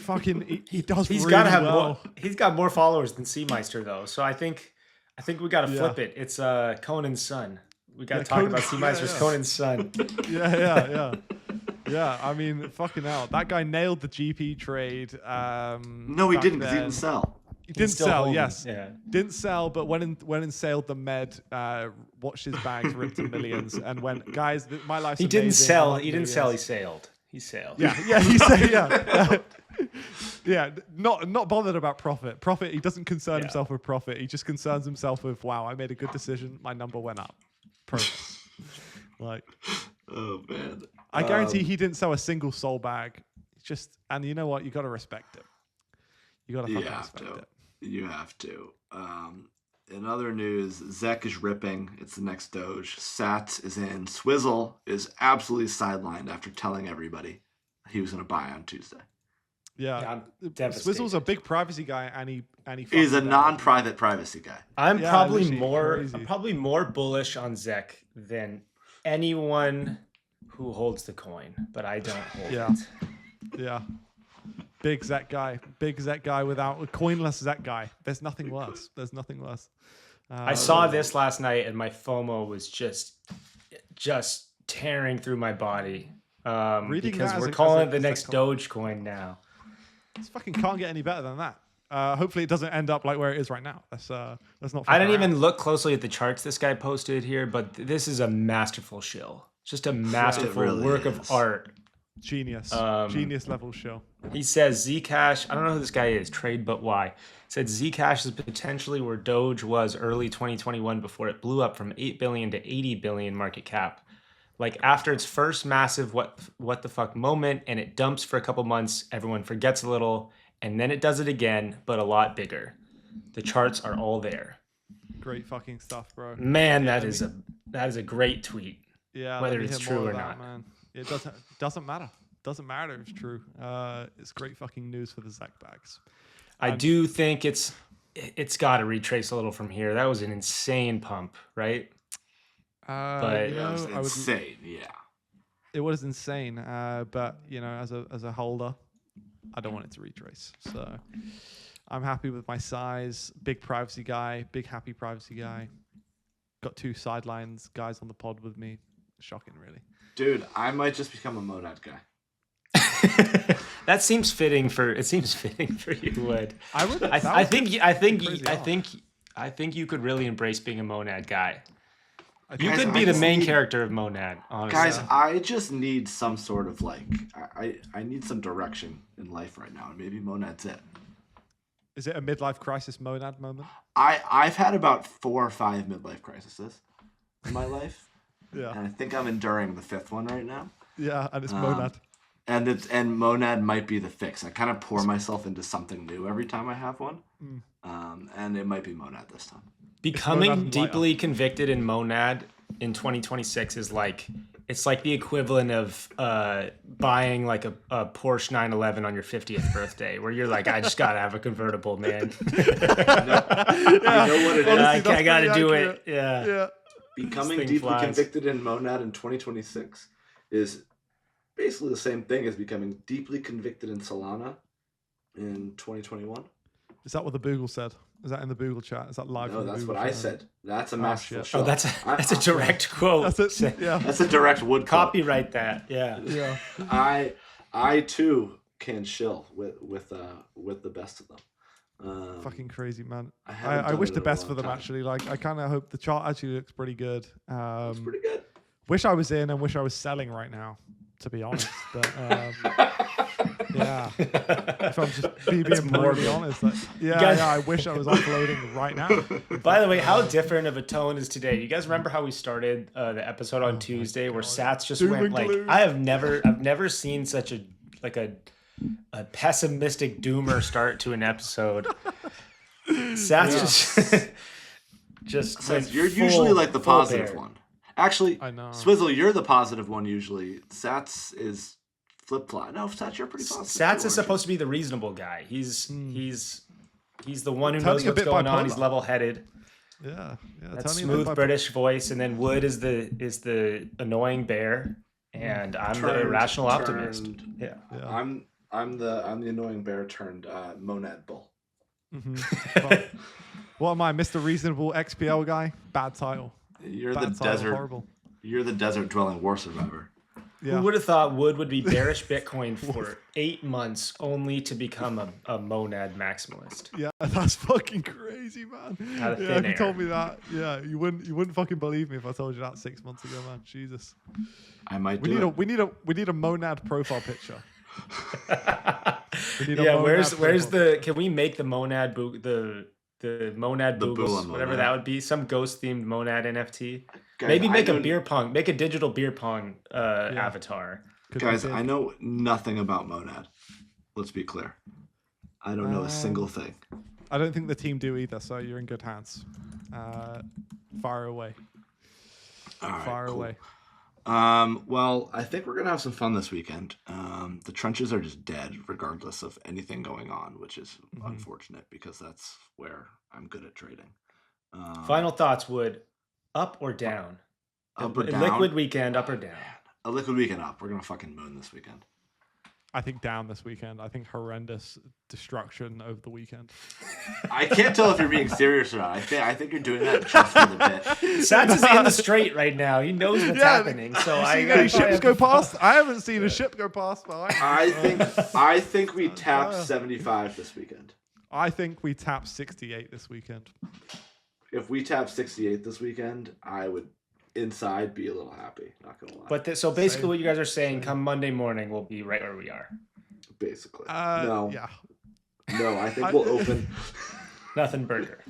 Speaker 2: does.
Speaker 3: He's
Speaker 2: really
Speaker 3: got to have
Speaker 2: well.
Speaker 3: more. He's got more followers than Seameister though. So I think we got to flip it. It's Conan's son. We got to talk about Seameister's Conan's son.
Speaker 2: Yeah, I mean, fucking hell. That guy nailed the GP trade.
Speaker 1: No, he didn't, because he didn't sell.
Speaker 2: He didn't sell,
Speaker 3: holding.
Speaker 2: yes.
Speaker 3: Yeah.
Speaker 2: Didn't sell, but when in sailed the med, watched his bags rip to millions, and went, guys, my life's
Speaker 3: He
Speaker 2: amazing.
Speaker 3: didn't sell. He didn't sell. He sailed. He sailed.
Speaker 2: Yeah, he said, yeah, not bothered about profit. He doesn't concern himself with profit. He just concerns himself with, wow, I made a good decision. My number went up. Like,
Speaker 1: oh man,
Speaker 2: I guarantee he didn't sell a single soul bag. And you know what? You got to respect it. You got to fucking respect it.
Speaker 1: You have to. In other news, Zek is ripping. It's the next Doge. Sat is in. Swizzle is absolutely sidelined after telling everybody he was going to buy on Tuesday.
Speaker 2: Yeah, Swizzle's a big privacy guy, and
Speaker 1: he's a non-private privacy guy.
Speaker 3: I'm probably more bullish on Zek than anyone who holds the coin, but I don't hold it.
Speaker 2: Yeah. Big Zek guy without a coinless Zek guy. There's nothing worse.
Speaker 3: I saw this last night, and my FOMO was just tearing through my body. Because we're calling it the next Dogecoin now.
Speaker 2: This fucking can't get any better than that. Hopefully, it doesn't end up like where it is right now. Let's not.
Speaker 3: I didn't even look closely at the charts this guy posted here, but this is a masterful shill. Just a masterful work of art.
Speaker 2: Genius level show.
Speaker 3: He says Zcash, I don't know who this guy is, Trade But Why. Said Zcash is potentially where Doge was early 2021 before it blew up from 8 billion to 80 billion market cap. Like after its first massive what the fuck moment, and it dumps for a couple months, everyone forgets a little, and then it does it again, but a lot bigger. The charts are all there.
Speaker 2: Great fucking stuff, bro.
Speaker 3: Man, that is a great tweet.
Speaker 2: Yeah,
Speaker 3: whether it's true or not.
Speaker 2: Man. It doesn't matter. Doesn't matter if it's true. It's great fucking news for the Zek bags.
Speaker 3: I do think it's got to retrace a little from here. That was an insane pump, right?
Speaker 1: But it was insane.
Speaker 2: It was insane. But as a holder, I don't want it to retrace. So I'm happy with my size. Big privacy guy. Big happy privacy guy. Got 2 sidelines guys on the pod with me. Shocking, really.
Speaker 1: Dude, I might just become a Monad guy.
Speaker 3: That seems fitting for you, Wood. I think you could really embrace being a Monad guy. You could be the main character of Monad, honestly.
Speaker 1: Guys, I just need some sort of I need some direction in life right now, and maybe Monad's it.
Speaker 2: Is it a midlife crisis Monad moment?
Speaker 1: I've had about 4 or 5 midlife crises in my life.
Speaker 2: Yeah.
Speaker 1: And I think I'm enduring the 5th one right now.
Speaker 2: Yeah, and it's Monad.
Speaker 1: And Monad might be the fix. I kind of pour myself into something new every time I have one. And it might be Monad this time.
Speaker 3: Becoming deeply convicted in Monad in 2026 is it's like the equivalent of buying like a Porsche 911 on your 50th birthday, where you're like, I just gotta have a convertible, man.
Speaker 1: You know what it is?
Speaker 2: Honestly,
Speaker 3: I gotta do
Speaker 2: accurate.
Speaker 3: it. Yeah.
Speaker 1: Becoming deeply convicted in Monad in 2026 is basically the same thing as becoming deeply convicted in Solana in 2021.
Speaker 2: Is that what the Boogle said? Is that in the Boogle chat? Is that live?
Speaker 1: No, that's what I said. That's a masterful
Speaker 2: shit.
Speaker 1: shot.
Speaker 3: Oh, that's a direct quote.
Speaker 2: That's it. Yeah.
Speaker 1: That's a direct wood quote.
Speaker 3: Copyright that. Yeah.
Speaker 2: Yeah.
Speaker 1: I too can shill with the best of them.
Speaker 2: Fucking crazy, man.
Speaker 1: I
Speaker 2: I wish
Speaker 1: done
Speaker 2: the
Speaker 1: it in a
Speaker 2: best
Speaker 1: long
Speaker 2: for them,
Speaker 1: time.
Speaker 2: actually. Like, I kind of hope the chart actually looks pretty good.
Speaker 1: It's pretty good.
Speaker 2: Wish I was in and wish I was selling right now, to be honest. But yeah, if I'm just being brutally honest, I wish I was offloading right now.
Speaker 3: By the way, how different of a tone is today? You guys remember how we started the episode on Tuesday, where Sats just
Speaker 2: Doom
Speaker 3: went
Speaker 2: and
Speaker 3: like,
Speaker 2: gloom.
Speaker 3: I've never seen such a pessimistic doomer start to an episode. Sats just
Speaker 1: Says
Speaker 3: went
Speaker 1: you're
Speaker 3: full-
Speaker 1: usually like the
Speaker 3: full
Speaker 1: positive
Speaker 3: bear.
Speaker 1: one. Actually,
Speaker 2: I know.
Speaker 1: Swizzle, you're the positive one usually. Sats is flip flop. No, Sats, you're pretty positive.
Speaker 3: Sats is supposed to be the reasonable guy. He's the one who knows
Speaker 2: Turning a
Speaker 3: what's
Speaker 2: bit
Speaker 3: going on.
Speaker 2: bipolar.
Speaker 3: He's level-headed.
Speaker 2: Yeah.
Speaker 3: That
Speaker 2: Tony
Speaker 3: smooth British voice, and then Wood is the annoying bear, and I'm the irrational optimist. Yeah.
Speaker 1: I'm the annoying bear turned monad bull.
Speaker 2: What am I, Mr. Reasonable XPL guy? Bad title.
Speaker 1: You're
Speaker 2: Bad
Speaker 1: the
Speaker 2: title,
Speaker 1: desert.
Speaker 2: Horrible.
Speaker 1: You're the desert dwelling war survivor.
Speaker 2: Yeah.
Speaker 3: Who would have thought Wood would be bearish Bitcoin for 8 months only to become a monad maximalist?
Speaker 2: Yeah, that's fucking crazy, man.
Speaker 3: Out of
Speaker 2: Yeah,
Speaker 3: thin
Speaker 2: if you
Speaker 3: air.
Speaker 2: told me that, yeah, you wouldn't fucking believe me if I told you that 6 months ago, man. Jesus.
Speaker 1: I might
Speaker 2: We
Speaker 1: do
Speaker 2: need
Speaker 1: it.
Speaker 2: we need a monad profile picture. We need a
Speaker 3: Yeah,
Speaker 2: monad
Speaker 3: where's
Speaker 2: profile
Speaker 3: the? Can we make the monad the monad
Speaker 1: The
Speaker 3: boogles,
Speaker 1: Boola
Speaker 3: whatever
Speaker 1: monad.
Speaker 3: that would be, some ghost themed monad NFT?
Speaker 1: Guys,
Speaker 3: Maybe
Speaker 1: I
Speaker 3: make
Speaker 1: know-
Speaker 3: a beer pong, make a digital beer pong avatar.
Speaker 2: Could
Speaker 1: Guys,
Speaker 2: be big.
Speaker 1: I know nothing about monad. Let's be clear. I don't know a single thing.
Speaker 2: I don't think the team do either, so you're in good hands. Fire away.
Speaker 1: All right,
Speaker 2: Fire
Speaker 1: cool.
Speaker 2: away.
Speaker 1: Well, I think we're gonna have some fun this weekend. The trenches are just dead, regardless of anything going on, which is unfortunate because that's where I'm good at trading.
Speaker 3: Final thoughts, Wood. Up or down?
Speaker 1: Up or
Speaker 3: A
Speaker 1: down?
Speaker 3: liquid weekend, up or down?
Speaker 1: A liquid weekend up. We're gonna fucking moon this weekend.
Speaker 2: I think down this weekend. I think horrendous destruction over the weekend.
Speaker 1: I can't tell if you're being serious or not. I think you're doing that just for the bit.
Speaker 3: Sats is in the straight right now. He knows what's happening. So I
Speaker 2: Seen
Speaker 3: gotta
Speaker 2: any ships
Speaker 3: have
Speaker 2: go
Speaker 3: fun.
Speaker 2: past? I haven't seen a ship go past. But
Speaker 1: I think we tapped 75 this weekend.
Speaker 2: I think we tap 68 this weekend.
Speaker 1: If we tap 68 this weekend, I would inside be a little happy. Not gonna lie.
Speaker 3: But so basically, what you guys are saying, come Monday morning, we'll be right where we are.
Speaker 1: Basically,
Speaker 2: Yeah.
Speaker 1: no. I think we'll open.
Speaker 3: Nothing burger.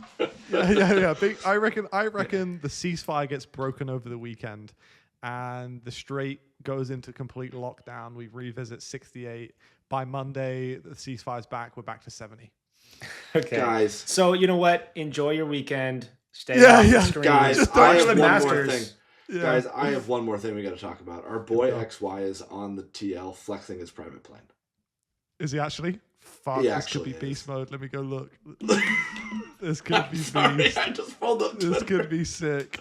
Speaker 2: Yeah. I reckon the ceasefire gets broken over the weekend, and the Strait goes into complete lockdown. We revisit 68. By Monday, the ceasefire's back. We're back to 70.
Speaker 3: Okay,
Speaker 1: Guys.
Speaker 3: So you know what? Enjoy your weekend. Stay
Speaker 2: Yeah,
Speaker 3: off
Speaker 2: yeah.
Speaker 3: the screen.
Speaker 1: Guys,
Speaker 2: Just
Speaker 1: I
Speaker 2: don't
Speaker 1: have
Speaker 3: the
Speaker 1: one more
Speaker 3: Masters.
Speaker 1: thing.
Speaker 2: Yeah.
Speaker 1: Guys, I have one more thing we got to talk about. Our boy XY is on the TL flexing his private plane.
Speaker 2: Is he actually? Fuck,
Speaker 1: He
Speaker 2: this could
Speaker 1: actually
Speaker 2: be beast
Speaker 1: is.
Speaker 2: mode. Let me go look. This could be
Speaker 1: Sorry,
Speaker 2: beast.
Speaker 1: I just pulled up
Speaker 2: This
Speaker 1: Twitter.
Speaker 2: could be sick.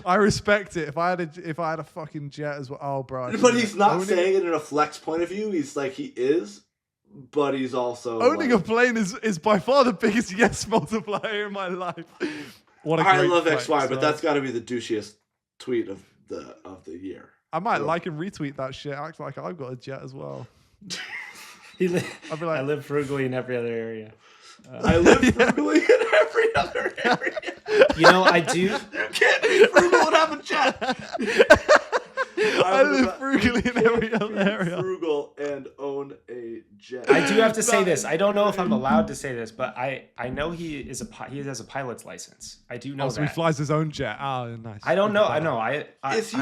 Speaker 2: I respect it. If I had a fucking jet as well. Oh, bro.
Speaker 1: But he's not
Speaker 2: owning,
Speaker 1: saying it in a flex point of view. He's like he is, but he's also
Speaker 2: owning
Speaker 1: like,
Speaker 2: a plane is by far the biggest yes multiplier in my life. What a
Speaker 1: I
Speaker 2: great
Speaker 1: love
Speaker 2: flex,
Speaker 1: XY, but
Speaker 2: bro.
Speaker 1: that's got to be the douchiest tweet of the year.
Speaker 2: I might
Speaker 1: So-
Speaker 2: like and retweet that shit. Act like I've got a jet as well.
Speaker 3: I'd
Speaker 2: be like-
Speaker 3: I live frugally in every other area.
Speaker 1: I live frugally in every other area.
Speaker 3: You know, I do.
Speaker 1: You can't be frugal and have a jet.
Speaker 2: I live frugally in every other area.
Speaker 1: Frugal and own a jet.
Speaker 3: I do have to say this. I don't know if I'm allowed to say this, but I know he has a pilot's license. I do know
Speaker 2: So
Speaker 3: that.
Speaker 2: he flies his own jet. Oh, nice.
Speaker 3: I don't know. I know. I'm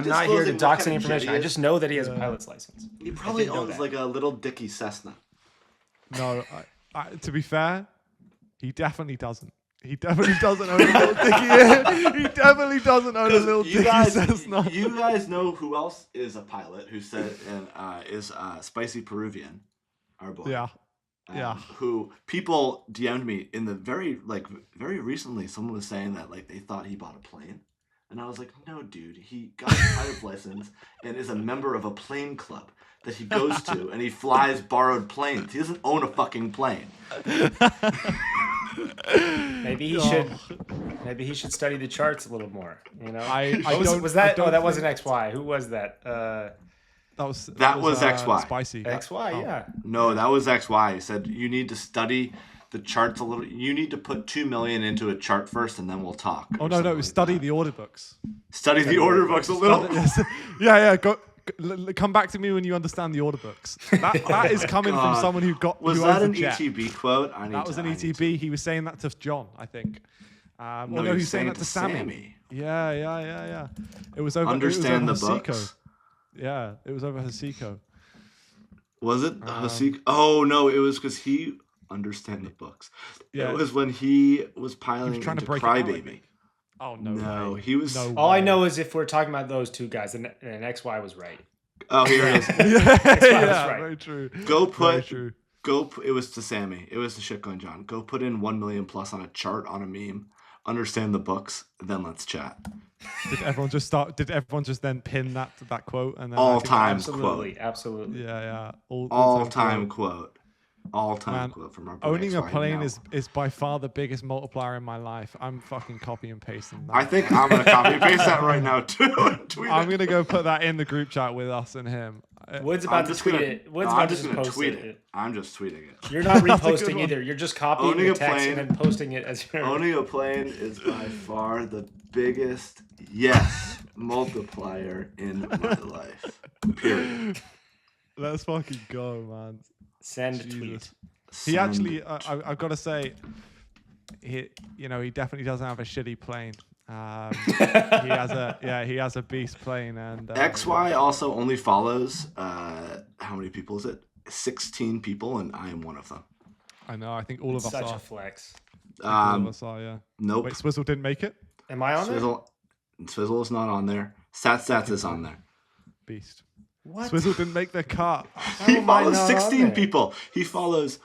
Speaker 3: not here to dox any information. I just know that he has a pilot's license.
Speaker 1: He probably owns like a little Dicky Cessna.
Speaker 2: No, to be fair, he definitely doesn't. He definitely doesn't own a little Dicky. He definitely doesn't own a little Dicky Cessna.
Speaker 1: You guys know who else is a pilot who said and is Spicy Peruvian, our boy.
Speaker 2: Yeah. Yeah.
Speaker 1: Who people DM'd me in the very recently. Someone was saying that like they thought he bought a plane, and I was like, no, dude, he got a pilot's license and is a member of a plane club that he goes to, and he flies borrowed planes. He doesn't own a fucking plane.
Speaker 3: Maybe he should study the charts a little more. You know, that wasn't XY. Who was that?
Speaker 2: That was
Speaker 1: XY.
Speaker 2: Spicy.
Speaker 3: XY, yeah.
Speaker 1: No, that was XY. He said you need to study the charts a little. You need to put 2 million into a chart first, and then we'll talk.
Speaker 2: Oh no, it was study the order books.
Speaker 1: Study the order books a little.
Speaker 2: Yeah. Come back to me when you understand the order books. That is coming from someone who
Speaker 1: Was that an ETB quote?
Speaker 2: That was an ETB. He was saying that to John, I think. No, he was saying that to Sammy. Yeah. It was over.
Speaker 1: Understand
Speaker 2: the
Speaker 1: books.
Speaker 2: Yeah, it was over Hasiko.
Speaker 1: Was it Hasiko? Oh no, it was because he understand the books. Yeah, it was when he was piloting into Crybaby.
Speaker 2: Oh no!
Speaker 1: No, he was.
Speaker 3: No all I know is if we're talking about those two guys, and XY was right.
Speaker 1: Oh, here it is.
Speaker 2: Yeah, right. Very true.
Speaker 1: It was to Sammy. It was to Shitcoin John. Go put in 1 million plus on a chart on a meme. Understand the books, then let's chat.
Speaker 2: Did everyone just then pin that quote and then
Speaker 1: all-time
Speaker 3: quote?
Speaker 1: Absolutely.
Speaker 2: Yeah.
Speaker 1: All-time quote. All-time quote from our boy
Speaker 2: owning a plane
Speaker 1: now.
Speaker 2: is by far the biggest multiplier in my life. I'm fucking copy and pasting that.
Speaker 1: I think I'm gonna copy and paste that right now too.
Speaker 2: I'm gonna go put that in the group chat with us and him.
Speaker 3: Wood's about to tweet it. Wood's about to post it.
Speaker 1: I'm just tweeting it.
Speaker 3: You're not reposting either. You're just copying the text and then posting it as your
Speaker 1: Owning a plane is by far the biggest multiplier in my life. Period.
Speaker 2: Let's fucking go, man.
Speaker 3: Send tweet.
Speaker 2: He actually, I've got to say, he definitely doesn't have a shitty plane. He has a beast plane, and
Speaker 1: XY also only follows how many people is it? 16 people, and I am one of them.
Speaker 2: I know. I think all of us are.
Speaker 3: Such a flex.
Speaker 2: All of us are. Yeah.
Speaker 1: Nope.
Speaker 2: Wait, Swizzle didn't make it.
Speaker 3: Am I on
Speaker 1: Swizzle is not on there. Sats is on there.
Speaker 2: Beast.
Speaker 3: What?
Speaker 2: Swizzle didn't make the cut.
Speaker 1: He follows 16 people. He follows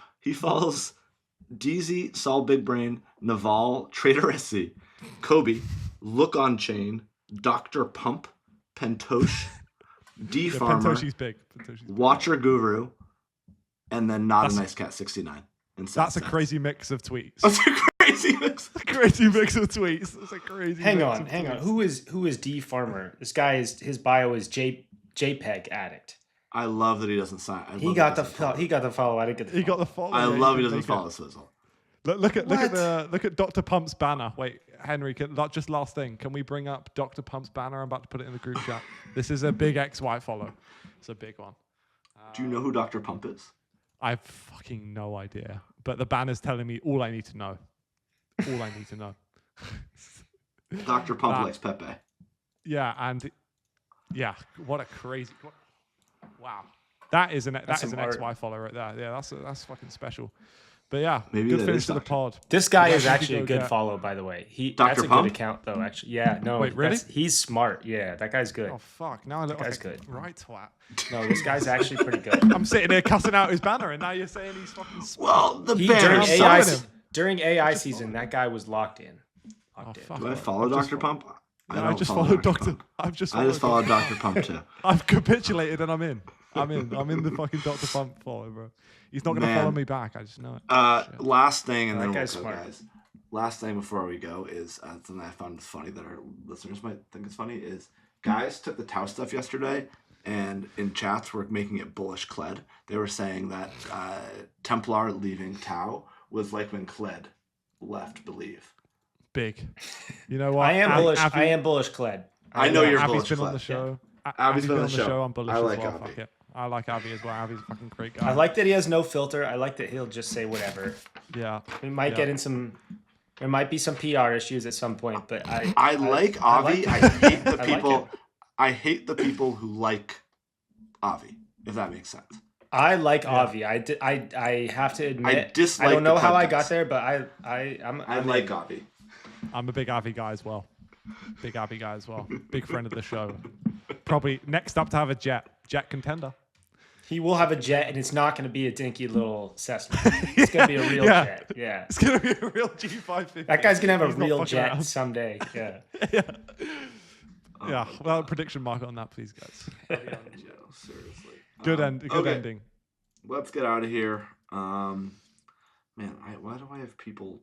Speaker 1: DZ, Saul Big Brain, Naval, Trader SC, Kobe, Look on Chain, Dr. Pump, Pentosh, D Farmer,
Speaker 2: Pentoshi's big.
Speaker 1: Watcher Guru, and then Not a Nice Cat 69.
Speaker 2: That's a crazy mix of tweets.
Speaker 1: That's a crazy mix.
Speaker 2: Crazy mix of tweets. That's a crazy.
Speaker 3: Hang on. Who is D Farmer? This guy his bio is JPEG addict.
Speaker 1: I love that he doesn't sign.
Speaker 3: He got the follow. I didn't get the follow.
Speaker 2: He got the follow.
Speaker 1: I love he doesn't follow Swizzle.
Speaker 2: Look at Dr. Pump's banner. Wait, Henry, just last thing. Can we bring up Dr. Pump's banner? I'm about to put it in the group chat. This is a big XY follow. It's a big one.
Speaker 1: Do you know who Dr. Pump is?
Speaker 2: I have fucking no idea. But the banner's telling me all I need to know. All I need to know.
Speaker 1: Dr. Pump likes Pepe.
Speaker 2: Yeah, and what a crazy. Wow. That is an XY follow right there. Yeah, that's fucking special. But yeah,
Speaker 1: maybe
Speaker 2: good finish to the pod.
Speaker 3: This guy is actually a good follow, by the way. That's a good account, though. Actually, yeah. No,
Speaker 2: wait, really?
Speaker 3: He's smart. Yeah, that guy's good.
Speaker 2: Oh fuck! Now I look like a right twat.
Speaker 3: No, this guy's actually pretty good.
Speaker 2: I'm sitting there cussing out his banner, and now you're saying he's fucking smart.
Speaker 1: Well, the banner
Speaker 3: during AI season, that guy was locked in.
Speaker 1: Do I follow Dr. Pump?
Speaker 2: I just followed Dr. I just
Speaker 1: followed Dr. Pump too.
Speaker 2: I've capitulated and I'm in. I'm in the fucking Dr. Pump follow, bro. He's not going to follow me back. I just know it.
Speaker 1: Last thing, and then we'll go,
Speaker 3: smart.
Speaker 1: guys. Last thing before we go is something I found funny that our listeners might think is funny is guys took the Tau stuff yesterday and in chats were making it bullish Cled. They were saying that Templar leaving Tau was like when Cled left Believe.
Speaker 2: Big. You know what?
Speaker 3: I am bullish Cled.
Speaker 1: I know you're
Speaker 2: Abby's
Speaker 1: bullish
Speaker 2: been
Speaker 1: Cled.
Speaker 2: on the show.
Speaker 1: Avi's
Speaker 2: been
Speaker 1: been
Speaker 2: on
Speaker 1: on
Speaker 2: the
Speaker 1: the
Speaker 2: show. I'm bullish
Speaker 1: I
Speaker 2: as
Speaker 1: like
Speaker 2: well.
Speaker 1: Avi.
Speaker 2: Fuck it. I like Avi as well. Avi's a fucking great guy.
Speaker 3: I like that he has no filter. I like that he'll just say whatever.
Speaker 2: Yeah.
Speaker 3: We might get in some. There might be some PR issues at some point, but
Speaker 1: I like Avi. I hate the
Speaker 3: I like
Speaker 1: people.
Speaker 3: him.
Speaker 1: I hate the people who like Avi. If that makes sense.
Speaker 3: I like Avi. I have to admit.
Speaker 1: I dislike
Speaker 3: I don't know
Speaker 1: the
Speaker 3: how I
Speaker 1: podcast.
Speaker 3: got there, but I'm
Speaker 1: like
Speaker 3: in.
Speaker 1: Avi.
Speaker 2: I'm a big Avi guy as well. Big Avi guy as well. Big friend of the show. Probably next up to have a jet contender.
Speaker 3: He will have a jet, and it's not going to be a dinky little Cessna. It's going to be a real jet. Yeah.
Speaker 2: It's going to be a real G550.
Speaker 3: That guy's going to have
Speaker 2: He's
Speaker 3: a
Speaker 2: not
Speaker 3: real
Speaker 2: fucking
Speaker 3: jet
Speaker 2: around.
Speaker 3: someday. Yeah.
Speaker 2: Yeah. Well, prediction mark on that, please, guys.
Speaker 1: Seriously.
Speaker 2: Good
Speaker 1: okay.
Speaker 2: ending.
Speaker 1: Let's get out of here. Man, why do I have people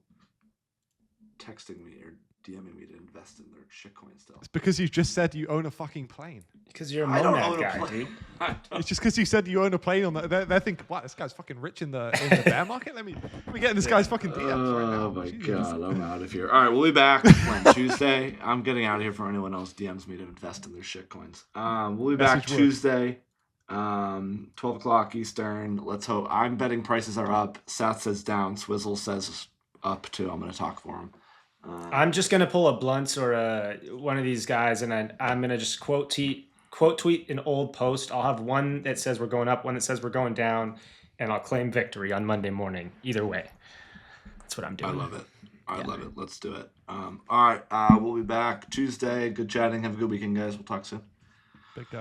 Speaker 1: texting me or DMing me to invest in their shitcoin still?
Speaker 2: It's because you just said you own a fucking plane.
Speaker 3: Because you're a
Speaker 1: I don't
Speaker 3: monad
Speaker 1: own a
Speaker 3: guy,
Speaker 1: plane.
Speaker 3: dude.
Speaker 2: It's just because you said you own a plane on that. They're thinking, wow, this guy's fucking rich in the bear market. Let me get in this guy's fucking DMs right now.
Speaker 1: Oh my
Speaker 2: Jesus.
Speaker 1: god, I'm out of here. All right, we'll be back on Tuesday. I'm getting out of here for anyone else DMs me to invest in their shitcoins. We'll be back
Speaker 2: Message
Speaker 1: Tuesday, 12 o'clock Eastern. Let's hope. I'm betting prices are up. Seth says down. Swizzle says up too. I'm going to talk for him.
Speaker 3: I'm just going to pull a Blunts or one of these guys, and I'm going to just quote tweet an old post. I'll have one that says we're going up, one that says we're going down, and I'll claim victory on Monday morning. Either way. That's what I'm doing.
Speaker 1: I love it. I love it. Let's do it. All right. We'll be back Tuesday. Good chatting. Have a good weekend, guys. We'll talk soon.